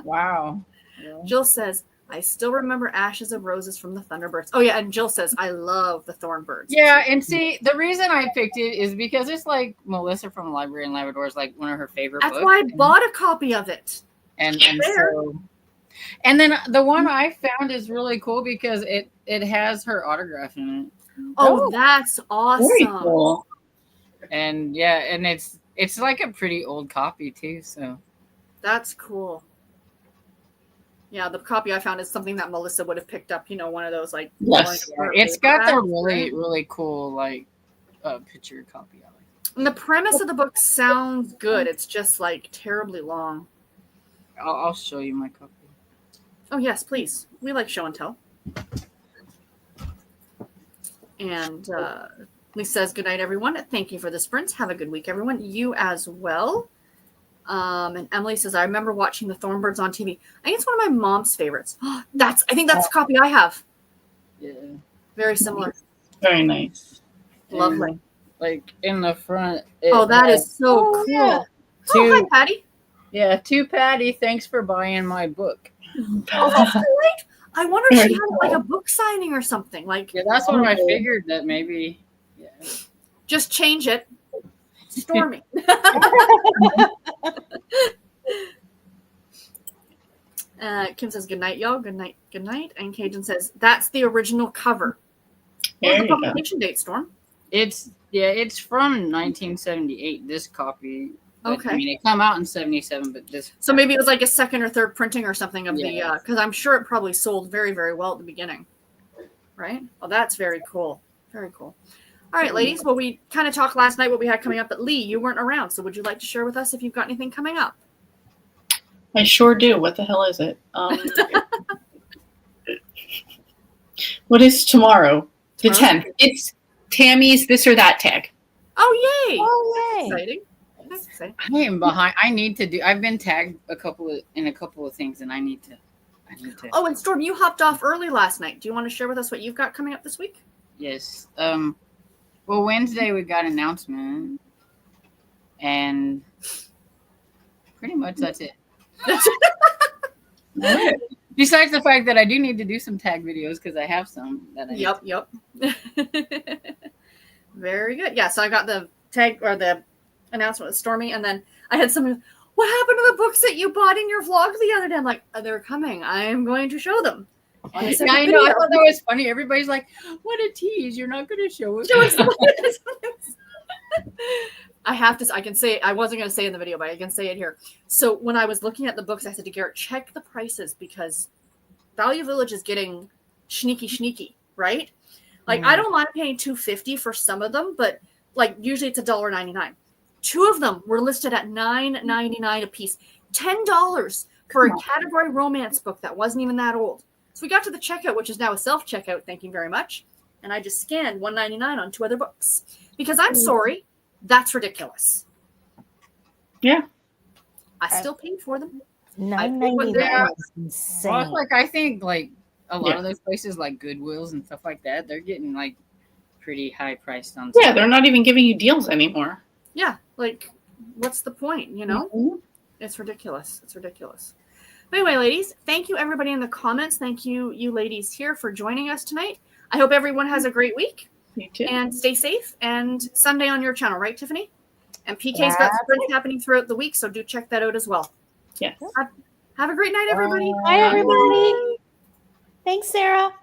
Wow. Yeah. Jill says, I still remember Ashes of Roses from the Thunderbirds. Oh, yeah. And Jill says, I love the Thornbirds. Yeah. And see, the reason I picked it is because it's like Melissa from Library in Labrador is like one of her favorite That's books. why I bought a copy of it. And so, and then the one I found is really cool because it has her autograph in it. Oh, that's awesome. Very cool. And yeah, and it's like a pretty old copy too. So That's cool. Yeah, the copy I found is something that Melissa would have picked up, one of those like Yes. it's got the really, really cool like picture copy of it. And the premise of the book sounds good. It's just like terribly long. I'll show you my copy. Oh yes, please. We like show and tell. And Lisa says, good night, everyone. Thank you for the sprints. Have a good week, everyone. You as well. And Emily says, I remember watching the Thornbirds on TV. I think it's one of my mom's favorites. I think that's the copy I have. Yeah. Very similar. Very nice. Lovely. And, like in the front. That is so cool. yeah. Oh, hi, Patty. Yeah, to Patty, thanks for buying my book. Oh, that's great. I wonder if she had like a book signing or something. Like, Yeah, that's what I figured that maybe. Yeah. just change it. Stormy. Kim says, good night, y'all. Good night. Good night. And Cajun says, that's the original cover. What's the publication date, Storm? It's from 1978. This copy. But, Okay. I mean, it come out in 77, but this. So maybe it was like a second or third printing or something of Yeah. the, because I'm sure it probably sold very, very well at the beginning. Right? Well, that's very cool. Very cool. All right, ladies. Well, we kind of talked last night what we had coming up, but Lee, you weren't around. So would you like to share with us if you've got anything coming up? I sure do. What the hell is it? What is tomorrow? The Tomorrow? 10th. It's Tammy's This or That tag. Oh, yay. Oh, yay. Exciting. That's exciting. I am behind. I need to do. I've been tagged in a couple of things, and I need to. Oh, and Storm, you hopped off early last night. Do you want to share with us what you've got coming up this week? Yes. Well, Wednesday we got an announcement, and pretty much that's it. Besides the fact that I do need to do some tag videos because I have some that I Yep. Very good. Yeah, so I got the tag or the announcement with Stormy, and then I had someone, what happened to the books that you bought in your vlog the other day? I'm like, they're coming. I am going to show them. On a Yeah, separate I know. I video. thought that was funny. Everybody's like, "What a tease! You're not going to show us." I have to. I can say. I wasn't going to say in the video, but I can say it here. So when I was looking at the books, I said to Garrett, check the prices because Value Village is getting sneaky, right? Like I don't mind paying $2.50 for some of them, but like usually it's $1.99. Two of them were listed at $9.99 a piece. $10 for a category romance book that wasn't even that old. So we got to the checkout, which is now a self-checkout. Thank you very much. And I just scanned $1.99 on two other books because I'm sorry, that's ridiculous. Yeah. I still paid for them. $9.99 is insane. Well, it's like I think like a lot Yeah. of those places like Goodwills and stuff like that, they're getting like pretty high priced on. Yeah, stuff. they're not even giving you deals anymore. Yeah, like what's the point, you know? Mhm. It's ridiculous. It's ridiculous. But anyway, ladies, thank you everybody in the comments. Thank you, you ladies here for joining us tonight. I hope everyone has a great week You too. and stay safe. And Sunday on your channel, right, Tiffany? And PK's Yeah. got sprints happening throughout the week, so do check that out as well. Yes. Have a great night, everybody. Bye, everybody. Thanks, Sarah.